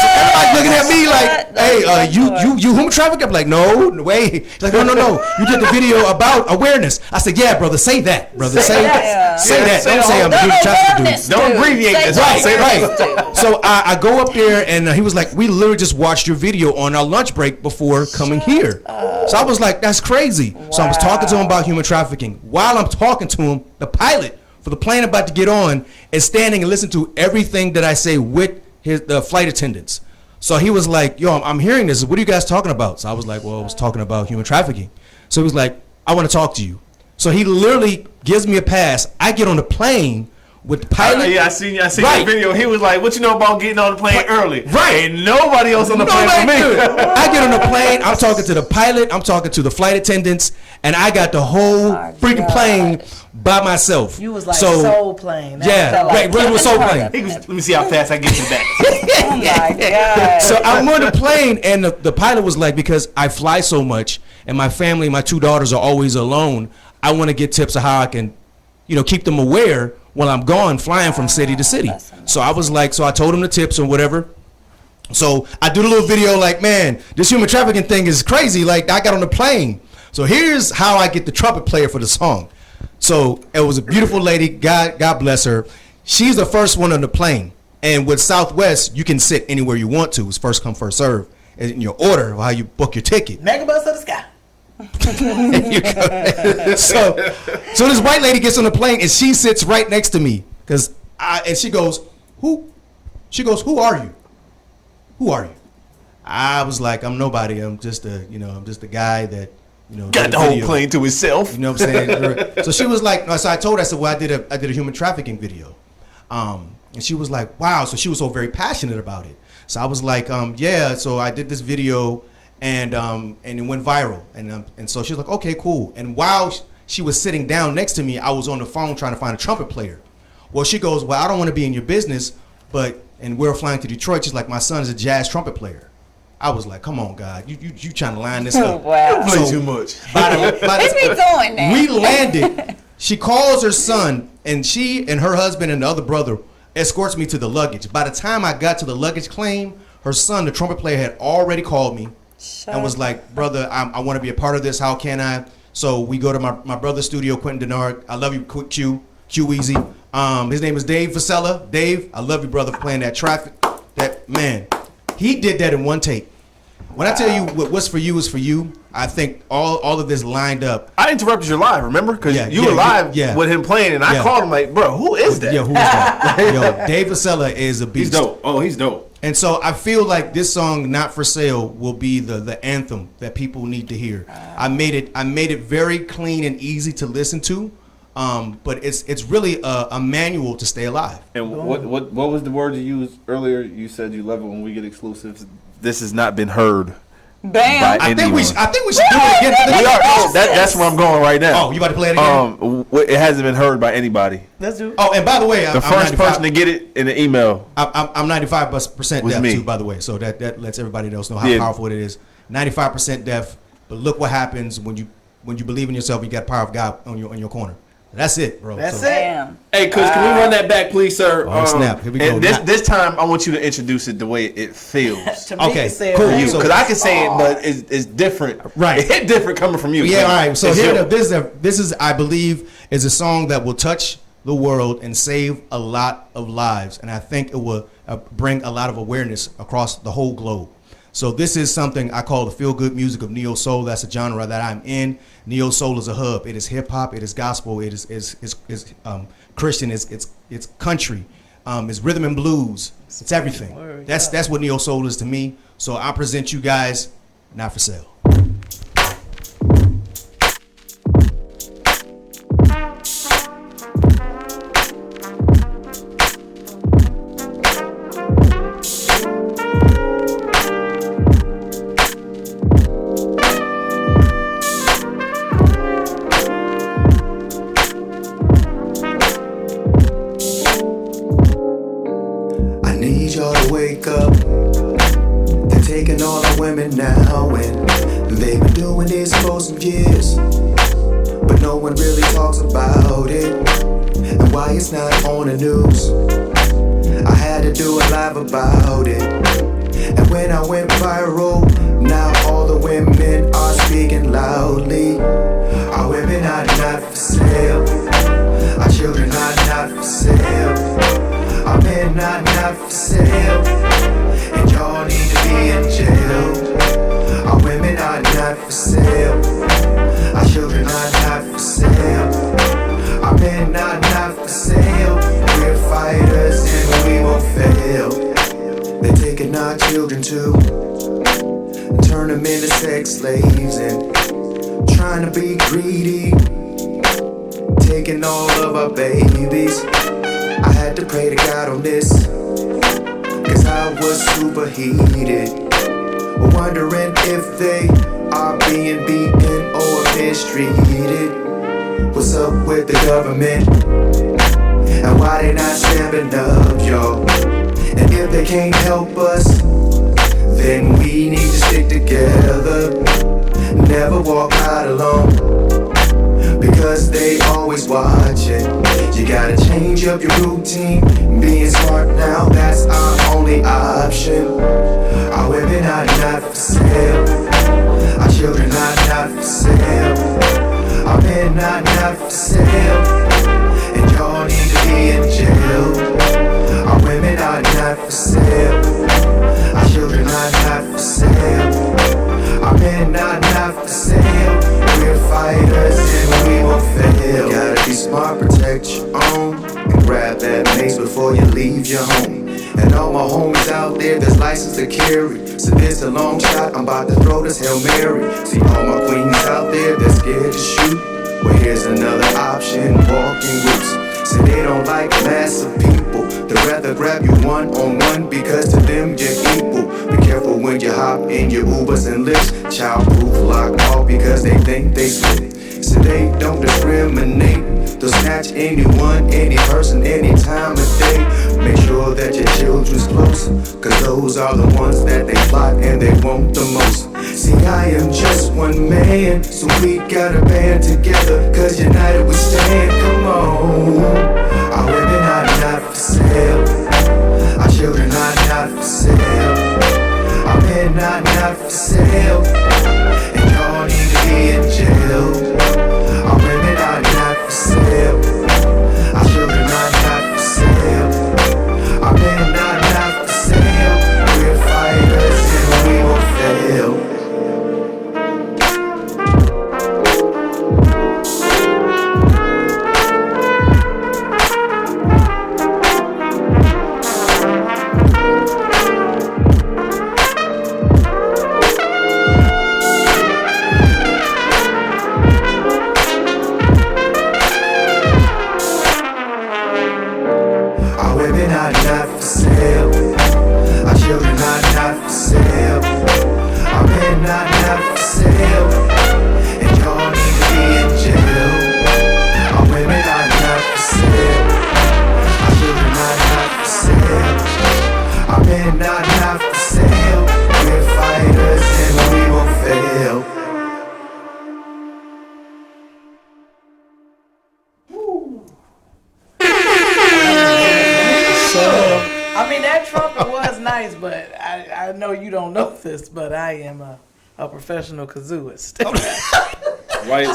So everybody looking at me like, hey, you human trafficker? I'm like, no way. He's like, no. You did the video about awareness. I said, yeah, brother, say that, brother. Say that. Don't say I'm the human trafficker dude. Don't abbreviate this. Right. So I go up there, and he was like, we literally just watched your video on our lunch break before coming here. So I was like, that's crazy. Wow. So I was talking to him about human trafficking. While I'm talking to him, the pilot for the plane about to get on is standing and listening to everything that I say with the flight attendants. So he was like, yo, I'm hearing this. What are you guys talking about? So I was like, well, I was talking about human trafficking. So he was like, I want to talk to you. So he literally gives me a pass. I get on the plane with the pilot. I seen the video. He was like, "What you know about getting on the plane early?" Right. Ain't nobody else on the plane for me. I get on the plane. I'm talking to the pilot. I'm talking to the flight attendants, and I got the whole freaking plane by myself. You was like soul plane. Right. Really was soul plane. Let me see how fast I get to that. Oh my God. So I'm on the plane, and the pilot was like, because I fly so much, and my family, my 2 daughters are always alone, I want to get tips of how I can, keep them aware while I'm gone flying from city to city. So I was like, I told him the tips or whatever. So I do the little video like, man, this human trafficking thing is crazy. Like, I got on the plane. So here's how I get the trumpet player for the song. So it was a beautiful lady. God bless her. She's the first one on the plane. And with Southwest, you can sit anywhere you want to. It's first come, first serve. In your order, how you book your ticket. Megabus of the sky. so this white lady gets on the plane and she sits right next to me and she goes, who are you? Who are you? I was like, I'm nobody. I'm just a guy that got the whole plane to himself. You know what I'm saying? So she was like, so I told her, I said, well, I did a human trafficking video, and she was like, wow. So she was so very passionate about it. So I was like, yeah. So I did this video. And it went viral, and so she was like, okay, cool. And while she was sitting down next to me, I was on the phone trying to find a trumpet player. Well, she goes, well, I don't want to be in your business, and we're flying to Detroit. She's like, my son is a jazz trumpet player. I was like, come on, God, you trying to line this up? Wow, you play too much. It's me doing that. We landed. She calls her son, and she and her husband and the other brother escorts me to the luggage. By the time I got to the luggage claim, her son, the trumpet player, had already called me. And was like, brother, I want to be a part of this. How can I? So we go to my brother's studio, Quentin Denard. I love you, Q Easy. His name is Dave Vasella. Dave, I love you, brother, for playing that traffic. That man, he did that in one take. When I tell you what's for you is for you, I think all of this lined up. I interrupted your live, remember? Because you were live with him playing, and I called him like, bro, who is that? Yo, who is that? Yo, Dave Vasella is a beast. He's dope. Oh, he's dope. And so I feel like this song, Not For Sale, will be the anthem that people need to hear. I made it very clean and easy to listen to, but it's really a manual to stay alive. And what was the word you used earlier? You said you love it when we get exclusives. This has not been heard. Bam! I think we should do it again. That's where I'm going right now. Oh, you about to play it again? It hasn't been heard by anybody. Let's do it. Oh, and by the way, the first person to get it in the email. I'm 95% deaf too, by the way. So that lets everybody else know how powerful it is. 95% deaf, but look what happens when you believe in yourself. You got the power of God on your corner. That's it, bro. That's it. Hey, Kush, can we run that back, please, sir? Oh, snap. Here we go. And this time, I want you to introduce it the way it feels. Okay, cool. Because I can say it, but it's different. Right. It hit different coming from you. Yeah, all right. So this is, I believe, is a song that will touch the world and save a lot of lives. And I think it will bring a lot of awareness across the whole globe. So this is something I call the feel-good music of neo soul. That's a genre that I'm in. Neo soul is a hub. It is hip hop. It is gospel. It is Christian. It's country. It's rhythm and blues. It's everything. That's what neo soul is to me. So I present you guys, Not For Sale. Now and they've been doing this for some years, but no one really talks about it and why it's not on the news. I had to do a live about it, and when I went viral, now all the women are speaking loudly. Our women are not for sale, our children are not for sale, our men are not for sale, and y'all need to be in jail. Our women are not for sale, our children are not for sale, our men are not for sale. We're fighters and we won't fail. They're taking our children too, turn them into sex slaves and trying to be greedy. taking all of our babies. I had to pray to God on this, cause I was superheated, wondering if they are being beaten or mistreated. What's up with the government, and why they not stepping up, y'all? And if they can't help us, then we need to stick together. Never walk out alone, because they always watching. You gotta change up your routine. Being smart now, that's our only option. Our women are not for sale. Our children are not for sale. Our men are not for sale. And y'all need to be in jail. Our women are not for sale. Our children are not for sale. Our men are not for sale. We're fighters and we won't fail. Gotta be smart, protect your own, and grab that mace before you leave your home. And all my homies out there that's licensed to carry, so this a long shot, I'm about to throw this Hail Mary. See all my queens out there that's scared to shoot, well here's another option, walking routes. So they don't like massive people, they'd rather grab you one-on-one, because to them you're equal. Be careful when you hop in your Ubers and Lyfts. Child-proof, lock off because they think they slick. So they don't discriminate, they'll snatch anyone, any person, any time of day. Make sure that your children's close, cause those are the ones that they plot and they want the most. See, I am just one man, so we gotta band together, cause united we stand, come on. Our women are not for sale. Our children are not for sale. Our men are not for sale. And y'all need to be in jail. Our women are not for sale. Our children are not for sale. Our men are not for sale. We're fighters and we won't fail. I know you don't know this, but I am a professional kazooist. Wait.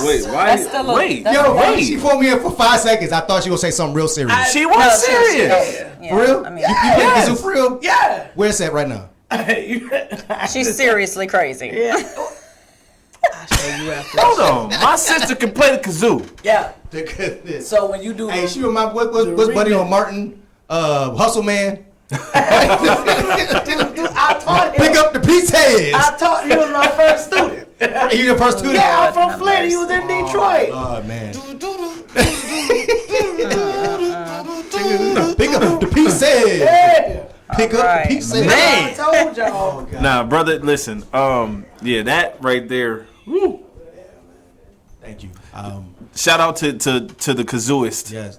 She pulled me in for 5 seconds. I thought she was gonna say something real serious. She was serious. Yeah. For real? I mean, you play kazoo for real? Yeah. Where's that right now? She's seriously crazy. Yeah. I'll show you after. Hold on, my sister can play the kazoo. Yeah. Goodness. So when you do, hey, she remind what's buddy on Martin, Hustle Man. I taught him. Pick up the piece heads. I taught he was my first student. You your first student? Yeah, I'm from Flint. He was in Detroit. Oh man. Pick up the piece heads. Yeah. Pick up the piece heads. Man, I told y'all. Nah, brother, listen. Yeah, that right there. Woo. Thank you. Shout out to the kazooist. Yes.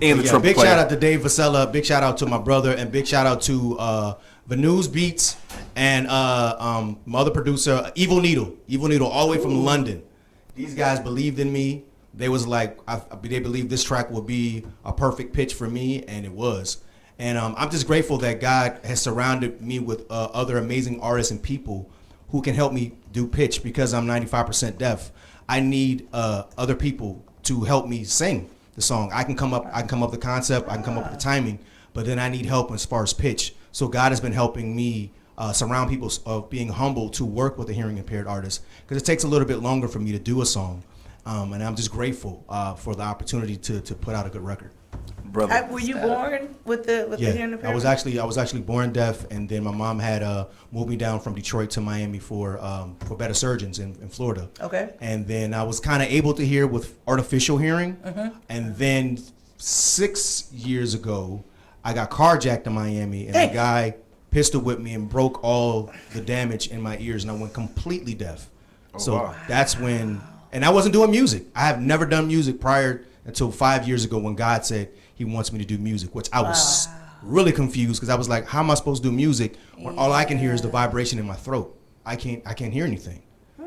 And the big player. shout out to Dave Vasella. Big shout out to my brother, and big shout out to Vanu's Beats and my other producer, Evil Needle, all the way from London. These guys believed in me. They was like, they believed this track would be a perfect pitch for me, and it was. And I'm just grateful that God has surrounded me with other amazing artists and people who can help me do pitch, because I'm 95% deaf. I need other people to help me sing the song. I can come up with the concept, I can come up with the timing, but then I need help as far as pitch. So God has been helping me surround people of being humble to work with a hearing impaired artist, because it takes a little bit longer for me to do a song. And I'm just grateful for the opportunity to put out a good record. brother. Were you born with the hearing impairment? I was actually born deaf, and then my mom had moved me down from Detroit to Miami for better surgeons in Florida. Okay. And then I was kind of able to hear with artificial hearing, and then 6 years ago, I got carjacked in Miami, and a guy pistol whipped me and broke all the damage in my ears, and I went completely deaf. That's when, and I wasn't doing music. I have never done music prior until 5 years ago when God said he wants me to do music, which I was really confused because I was like, how am I supposed to do music when all I can hear is the vibration in my throat? I can't hear anything.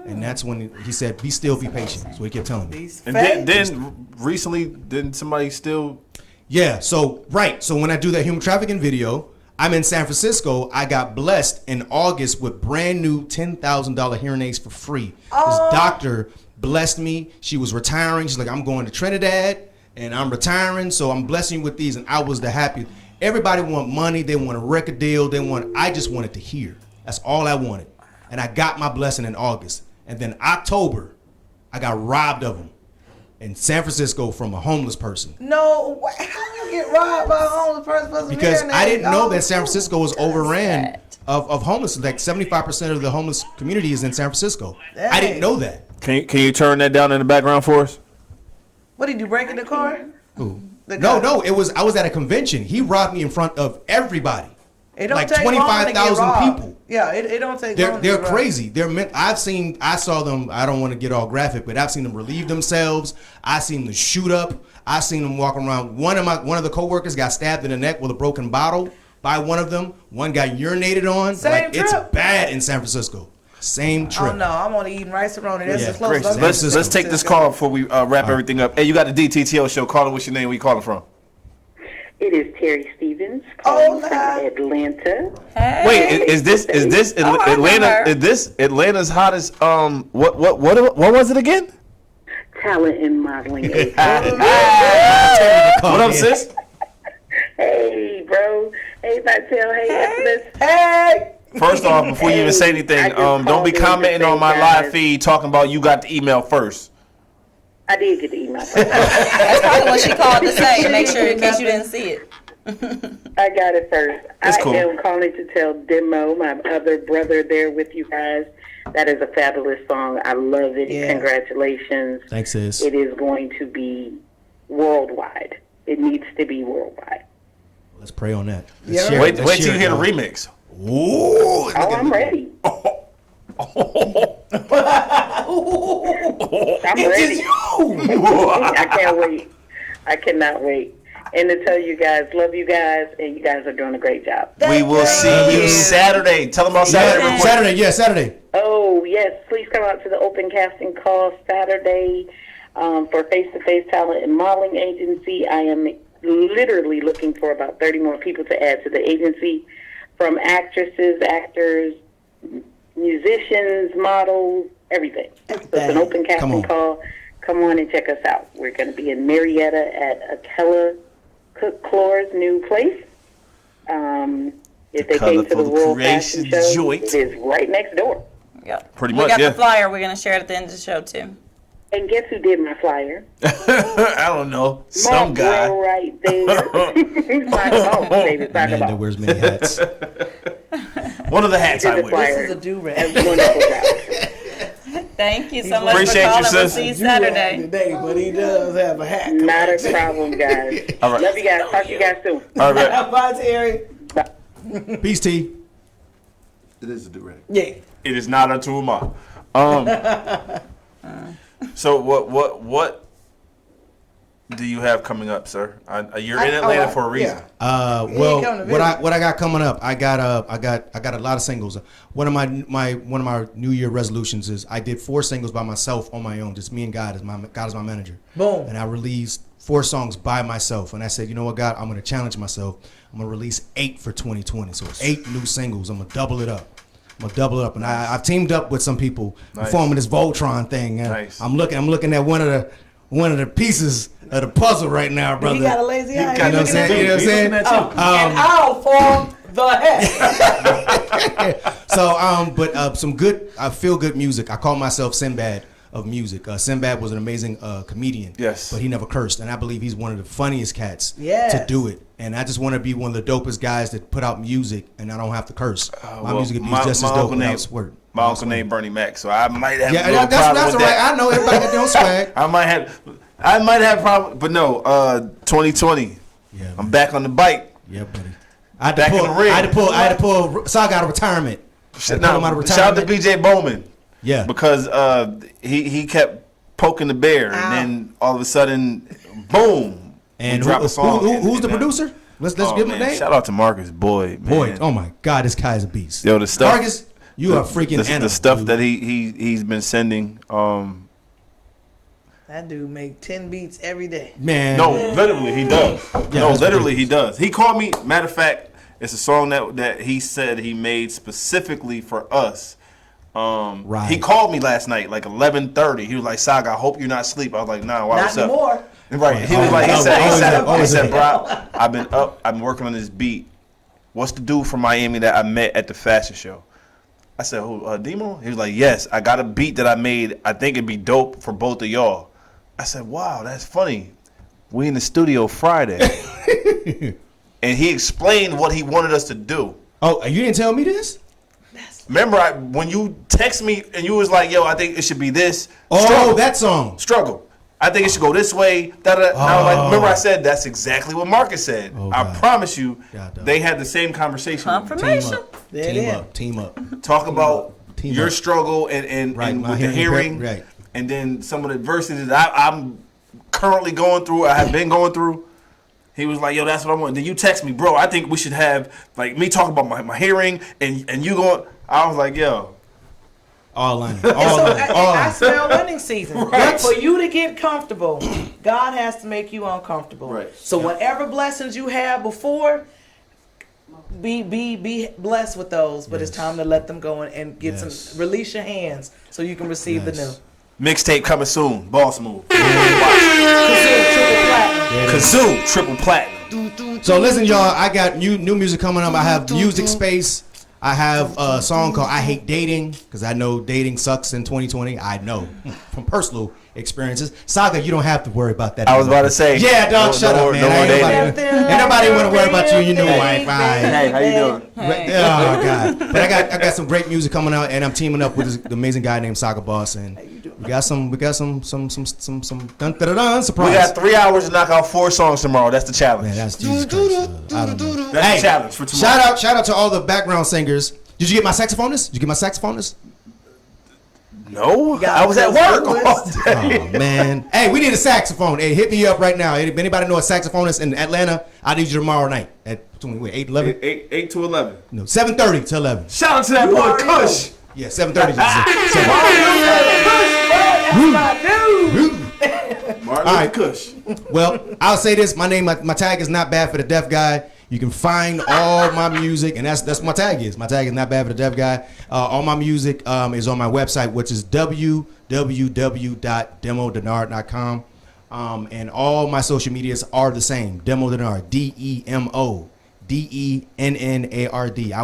And that's when he said, be still, be patient. So he kept telling me. And then recently, didn't somebody still? Yeah, so when I do that human trafficking video, I'm in San Francisco. I got blessed in August with brand new $10,000 hearing aids for free. This doctor blessed me. She was retiring. She's like, I'm going to Trinidad and I'm retiring, so I'm blessing you with these. And I was the happiest. Everybody want money. They want a record deal. I just wanted to hear. That's all I wanted. And I got my blessing in August. And then October, I got robbed of them in San Francisco from a homeless person. No, how you get robbed by a homeless person? Because I didn't know that San Francisco was overran of homeless. Like 75% of the homeless community is in San Francisco. Dang. I didn't know that. Can you turn that down in the background for us? What did you break in the car? Who? No. I was at a convention. He robbed me in front of everybody. It don't like take 25,000 people. Yeah, it don't take. They're crazy. I saw them. I don't want to get all graphic, but I've seen them relieve themselves. I seen them shoot up. I seen them walk around. One of the coworkers got stabbed in the neck with a broken bottle by one of them. One got urinated on. Same trip. It's bad in San Francisco. Same trip. Oh no, I'm only eating rice and roni. That's the closest. Let's take this call before we wrap everything up. Hey, you got the DTTO show. Caller, what's your name? Where you calling from? It is Terry Stevens calling from Atlanta. Hey. Wait, is this Atlanta? Is this Atlanta's hottest? What was it again? Talent and modeling. What up, sis? Hey, bro. Hey, Vitel. Hey, Exodus. Hey. First off, before you even say anything, don't be commenting on my live feed talking about you got the email first. I did get the email. That's probably what she called to say to make sure in case you didn't see it. I got it first. That's cool. I am calling to tell Demo, my other brother there with you guys, that is a fabulous song. I love it. Yeah. Congratulations. Thanks, sis. It is going to be worldwide. It needs to be worldwide. Let's pray on that. Wait till you hear the remix. Ooh, I'm ready. I'm ready. I can't wait. I cannot wait. And to tell you guys, love you guys, and you guys are doing a great job. We will see you Saturday. Tell them about Saturday. Saturday. Oh, yes. Please come out to the open casting call Saturday for Face-to-Face Talent and Modeling Agency. I am literally looking for about 30 more people to add to the agency, from actresses, actors, musicians, models, everything. So it's an open casting call. Come on and check us out. We're going to be in Marietta at Akella Cook-Clore's new place. If they came to the World Fashion Show, it is right next door. Yep. Pretty much, we got the flyer we're going to share at the end of the show, too. And guess who did my flyer? I don't know. Some guy. Right there. Oh, baby, talk about. That wears many hats. One of the hats I wear. This is a do-rag. Thank you so much for calling. We'll see you Saturday. Today, but he does have a hat. Not a problem, guys. All right. Love you guys. Talk to you guys soon. All right. Bye, Terry. Peace, T. It is a do-rag. Yeah. It is not a tumor. So what do you have coming up, sir? You're in Atlanta for a reason. Well, what I got coming up, I got a lot of singles. One of my New Year resolutions is I did 4 singles by myself on my own, just me and God is my manager. Boom. And I released 4 songs by myself, and I said, you know what, God, I'm gonna challenge myself. I'm gonna release 8 for 2020. So 8 new singles. I'm gonna double it up. And I've teamed up with some people forming this Voltron thing. And I'm looking at one of the pieces of the puzzle right now, brother. You got a lazy eye. You know what I'm saying? And I'll form the head. So, but some good, feel good music. I call myself Sinbad. of music. Sinbad was an amazing comedian. Yes. But he never cursed, and I believe he's one of the funniest cats Yes. to do it. And I just want to be one of the dopest guys that put out music, and I don't have to curse. My music is just as dope without swear. My uncle named Bernie Mac, so I might have a Yeah, little that's problem all with right. that. I know everybody got their own swag. I might have a problem, but no. 2020. Yeah, I'm back on the bike. Yeah, buddy. I Back in the ring. had to pull Saga out of retirement. Shout out to BJ Bowman. Yeah. Because he kept poking the bear, and then all of a sudden, boom! And drop a song. who's the producer? Let's give him a name. Shout out to Marcus Boyd. Man. Boyd. Oh my God, this guy is a beast. Yo, the stuff. Marcus, you are freaking animal. The stuff dude. that he's been sending. That dude make 10 beats every day. Man. No, literally he does. Yeah, no, that's literally ridiculous. he does. He called me. Matter of fact, it's a song that he said he made specifically for us. Right. He called me last night, like 11:30. He was like, "Saga, I hope you're not asleep." I was like, "Nah, why? Not What's up?" anymore. Right. He was like, he said, "Bro, I've been up. I'm working on this beat. What's the dude from Miami that I met at the fashion show?" I said, "Who? Demo?" He was like, "Yes, I got a beat that I made. I think it'd be dope for both of y'all." I said, "Wow, that's funny. We in the studio Friday." And he explained what he wanted us to do. Oh, you didn't tell me this? Remember when you text me and you was like, "Yo, I think it should be this." Oh, Struggle. that song. Struggle. I think it should go this way. Remember I said that's exactly what Marcus said. I promise you, they had the same conversation. Confirmation. Team up. Talk about Team your up. struggle and with the hearing, right. and then some of the adversities that I'm currently going through. I have been going through. He was like, "Yo, that's what I want." Then you text me, "Bro, I think we should have like me talk about my hearing and you going." I was like, "Yo." All in. I smell winning season. Right. For you to get comfortable, God has to make you uncomfortable. Right. So whatever blessings you had before, be blessed with those. But it's time to let them go and get some. Release your hands so you can receive the new. Mixtape coming soon. Boss move. Consume triple platinum. So listen, y'all. I got new music coming up. I have Music Space. I have a song called I Hate Dating, because I know dating sucks in 2020. I know from personal experiences. Saga, you don't have to worry about that. I was about to say. Yeah, dog, shut up, man. Ain't nobody want to worry about you. You know wife. Hey, how you doing? Oh, God. But I got some great music coming out, and I'm teaming up with this amazing guy named Saga Boss, and we got some dun surprise. We got 3 hours to knock out 4 songs tomorrow. That's the challenge. Man, that's Jesus Christ. I don't know. That's the challenge for tomorrow. Shout out to all the background singers. Did you get my saxophonist? No, I was at work all day. Oh, man. Hey, we need a saxophone. Hey, hit me up right now. If anybody know a saxophonist in Atlanta, I need you tomorrow night at 8, 11? 8 to 11. No, 7:30 to 11. Shout out to that boy Kush. Yeah, 7:30 to 7. Martin Luther Kush. Well, I'll say this. My name, my tag is Not Bad for the Deaf Guy. You can find all my music, and that's what my tag is. My tag is Not Bad for the Deaf Guy. All my music is on my website, which is www.demodenard.com. And all my social medias are the same. Demo Denard, DEMODENNARD. I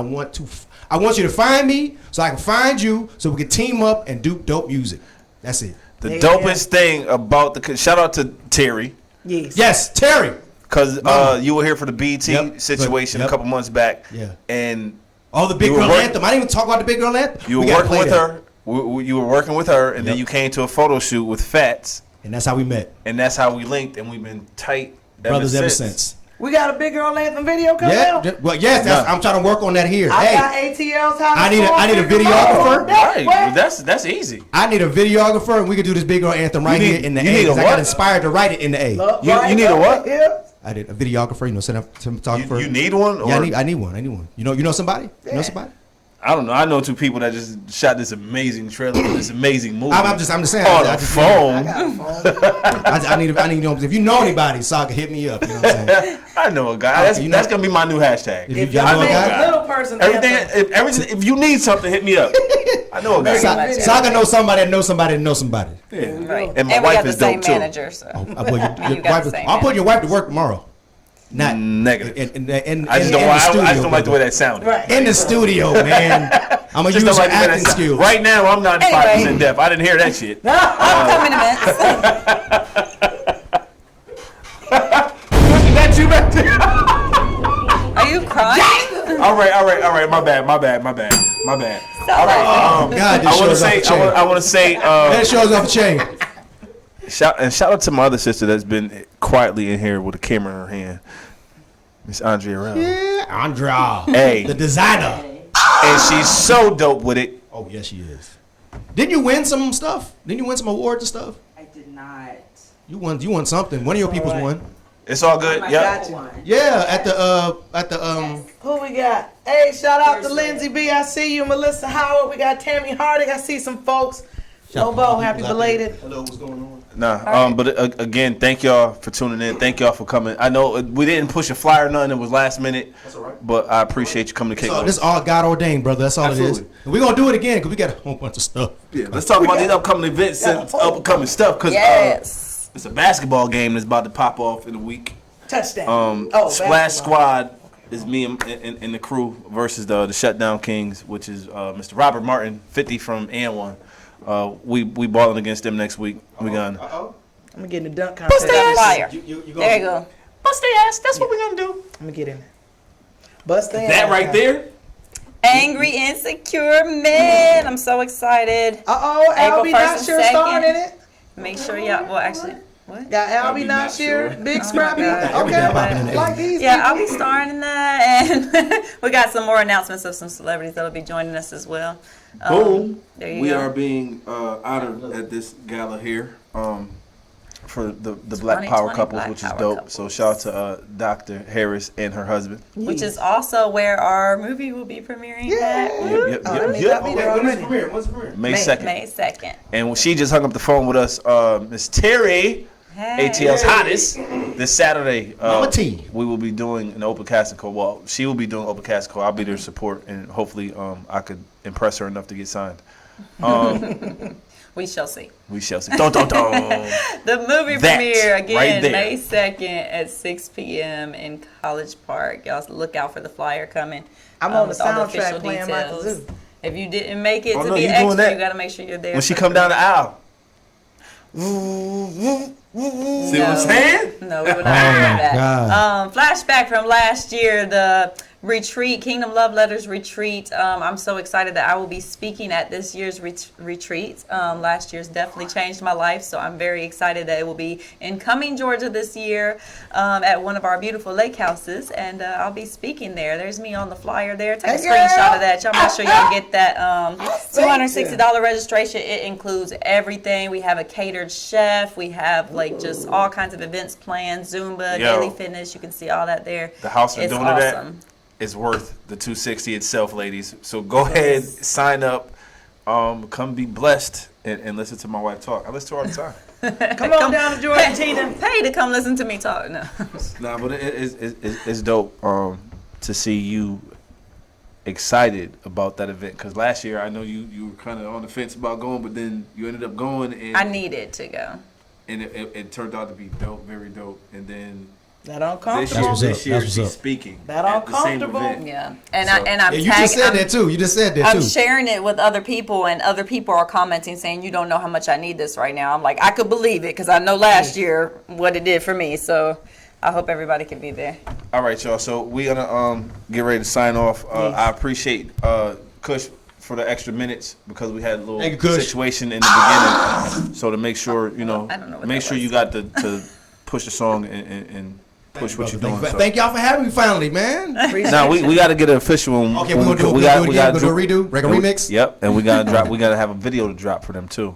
want you to find me so I can find you, so we can team up and do dope music. That's it. The dopest thing about shout out to Terry. Yes, Terry. Because you were here for the BT situation a couple months back. Yeah. And the Big Girl Anthem. I didn't even talk about the Big Girl Anthem. You were working with her. You were working with her, and then you came to a photo shoot with Fats. And that's how we met. And that's how we linked, and we've been tight brothers ever since. We got a Big Girl Anthem video coming out. Well, yes, I'm trying to work on that here. I got ATL's house. I need a videographer. Right, well, that's easy. I need a videographer, and we can do this Big Girl Anthem here in the A. I got inspired to write it in the A. You need a what? I did a videographer, cinematographer. You need one? Yeah, I need one. You know somebody? Yeah. You know somebody? I don't know. I know 2 people that just shot this amazing trailer for this amazing movie. I'm just saying. On the phone. I need to know if you know anybody, Saga, hit me up. You know what I'm saying? I know a guy. That's gonna be my new hashtag. If y'all know a little person, everything. If you need something, hit me up. I know a guy. Saga knows somebody that knows somebody that knows somebody. Yeah. Right. And my wife is dope too. Manager, so. I'll put your wife to work tomorrow. Not negative. I just don't like the way that sounded. Right. In the studio, man. I'm gonna use your acting skills. Right now, I'm 95% deaf. I didn't hear that shit. I'm coming Is that you back there? Are you crying? All right. My bad. All right. God, I want to say. That show's off the chain. Shout out to my other sister that's been quietly in here with a camera in her hand, Miss Andrea Rell. Yeah, Andrea. Hey, the designer. And she's so dope with it. Oh yes, she is. Didn't you win some stuff? Didn't you win some awards and stuff? I did not. You won something. One of your people's won. It's all good. Yep. Yeah, at the Who we got? Hey, shout out to Lindsay B. I see you, Melissa Howard. We got Tammy Harding. I see some folks. Lobo, happy belated. Hello, what's going on? But again, thank y'all for tuning in. Thank y'all for coming. I know we didn't push a flyer or nothing. It was last minute. That's all right. But I appreciate you coming to kick it. This is all God ordained, brother. That's all it is. And we're going to do it again because we got a whole bunch of stuff. Yeah, let's talk about these upcoming events and upcoming stuff because it's a basketball game that's about to pop off in a week. Touchdown. Splash Squad is me and the crew versus the Shutdown Kings, which is Mr. Robert Martin, 50 from AN1. We balling against them next week. We gonna. I'm gonna get in the dunk contest. Bust their fire. There you go. Bust their ass. That's what we're gonna do. I'm gonna get in there. Bust their ass. That right there. Angry Insecure Men. I'm so excited. Albie Nasher starring in it. Make sure y'all. Well, actually. What? Got Albie Nasher, Big Scrappy. Okay, like these. Yeah, I'll be starring in that, and we got some more announcements of some celebrities that'll be joining us as well. Boom. There you we go. are being honored at this gala here for the Black Power couples, which is dope. So shout out to Dr. Harris and her husband. Which is also where our movie will be premiering. Yep. When's the premiere? May 2nd. May 2nd. And she just hung up the phone with us, Miss Terry. ATL's hottest this Saturday. Mama T. We will be doing an open casting call. Well, she will be doing open casting call. I'll be there to support, and hopefully, I could impress her enough to get signed. We shall see. We shall see. Dun, dun, dun. The movie premiere again right May 2nd at 6 p.m. in College Park. Y'all look out for the flyer coming. I'm on the with all soundtrack playing Michael details. Zoo. If you didn't make it to no, be you extra, doing that. you got to make sure you're there. When she come down the aisle. See what I'm saying? No, we would not do that. Flashback from last year, the retreat, Kingdom Love Letters retreat. I'm so excited that I will be speaking at this year's retreat. Last year's definitely changed my life, so I'm very excited that it will be in Cumming, Georgia this year at one of our beautiful lake houses, and I'll be speaking there. There's me on the flyer there. Take a screenshot of that. Y'all make sure y'all get that $260 registration. It includes everything. We have a catered chef. We have like just all kinds of events planned, Zumba, daily fitness. You can see all that there. The house is doing awesome. that. It's worth the $260 itself, ladies. So go ahead, sign up, come be blessed, and listen to my wife talk. I listen to her all the time. Come on down to Georgia, Tina. Pay to come listen to me talk. No, but it's dope to see you excited about that event. Because last year I know you were kind of on the fence about going, but then you ended up going. And I needed to go. And it turned out to be dope, very dope. And then that uncomfortable. This year she's speaking. That uncomfortable. Yeah, and I'm. You just said that too. You just said that too. I'm sharing it with other people, and other people are commenting saying, "You don't know how much I need this right now." I'm like, I could believe it because I know last year what it did for me. So I hope everybody can be there. All right, y'all. So we're gonna get ready to sign off. I appreciate Kush for the extra minutes because we had a little situation in the beginning. So to make sure make sure you got to push the song and push what you're doing. Thank y'all for having me finally, man. Now we got to get an official one. Okay, we're gonna do a redo, regular remix. Yep, and we gotta drop. We gotta have a video to drop for them too.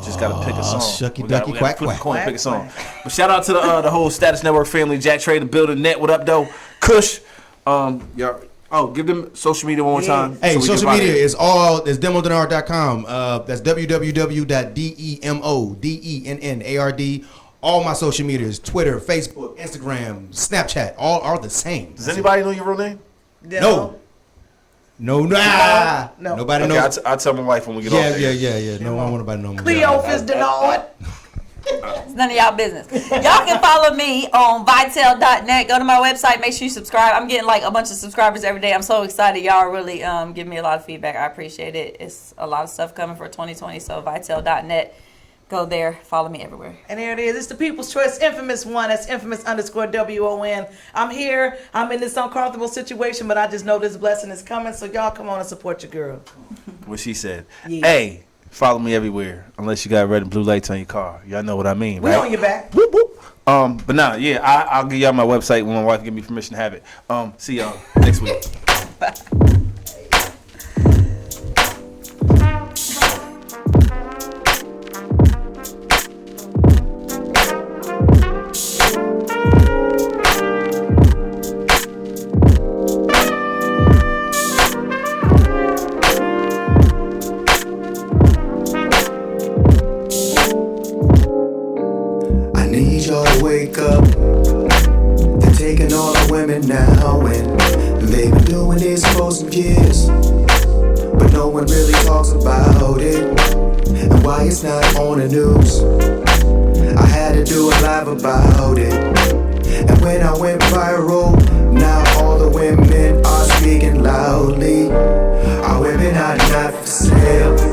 Just gotta pick a song. Shucky ducky quack quack. Pick a song. But shout out to the whole Status Network family. Jack Trey, the building net. What up, though? Kush. Y'all. Give them social media one more time. Hey, social media is demodenard.com. That's www.demodennard. All my social media is Twitter, Facebook, Instagram, Snapchat. All are the same. Does anybody know your real name? No. Nobody knows. I'll tell my wife when we get off. Yeah. No, I want nobody to know. Cleophas Denard. It's none of y'all business. Y'all can follow me on Vitel.net. Go to my website. Make sure you subscribe. I'm getting like a bunch of subscribers every day. I'm so excited. Y'all are really giving me a lot of feedback. I appreciate it. It's a lot of stuff coming for 2020. So Vitel.net. Go there. Follow me everywhere. And there it is. It's the People's Choice Infamous One. That's infamous_WON. I'm here. I'm in this uncomfortable situation, but I just know this blessing is coming. So y'all come on and support your girl. What she said. Yeah. Hey, follow me everywhere. Unless you got red and blue lights on your car. Y'all know what I mean, right? We on your back. Whoop, whoop. But nah, yeah, I'll give y'all my website when my wife give me permission to have it. See y'all next week. Bye. Wake up, they're taking all the women now, and they've been doing this for some years, but no one really talks about it, and why it's not on the news. I had to do a live about it, and when I went viral, now all the women are speaking loudly. Our women are not for sale.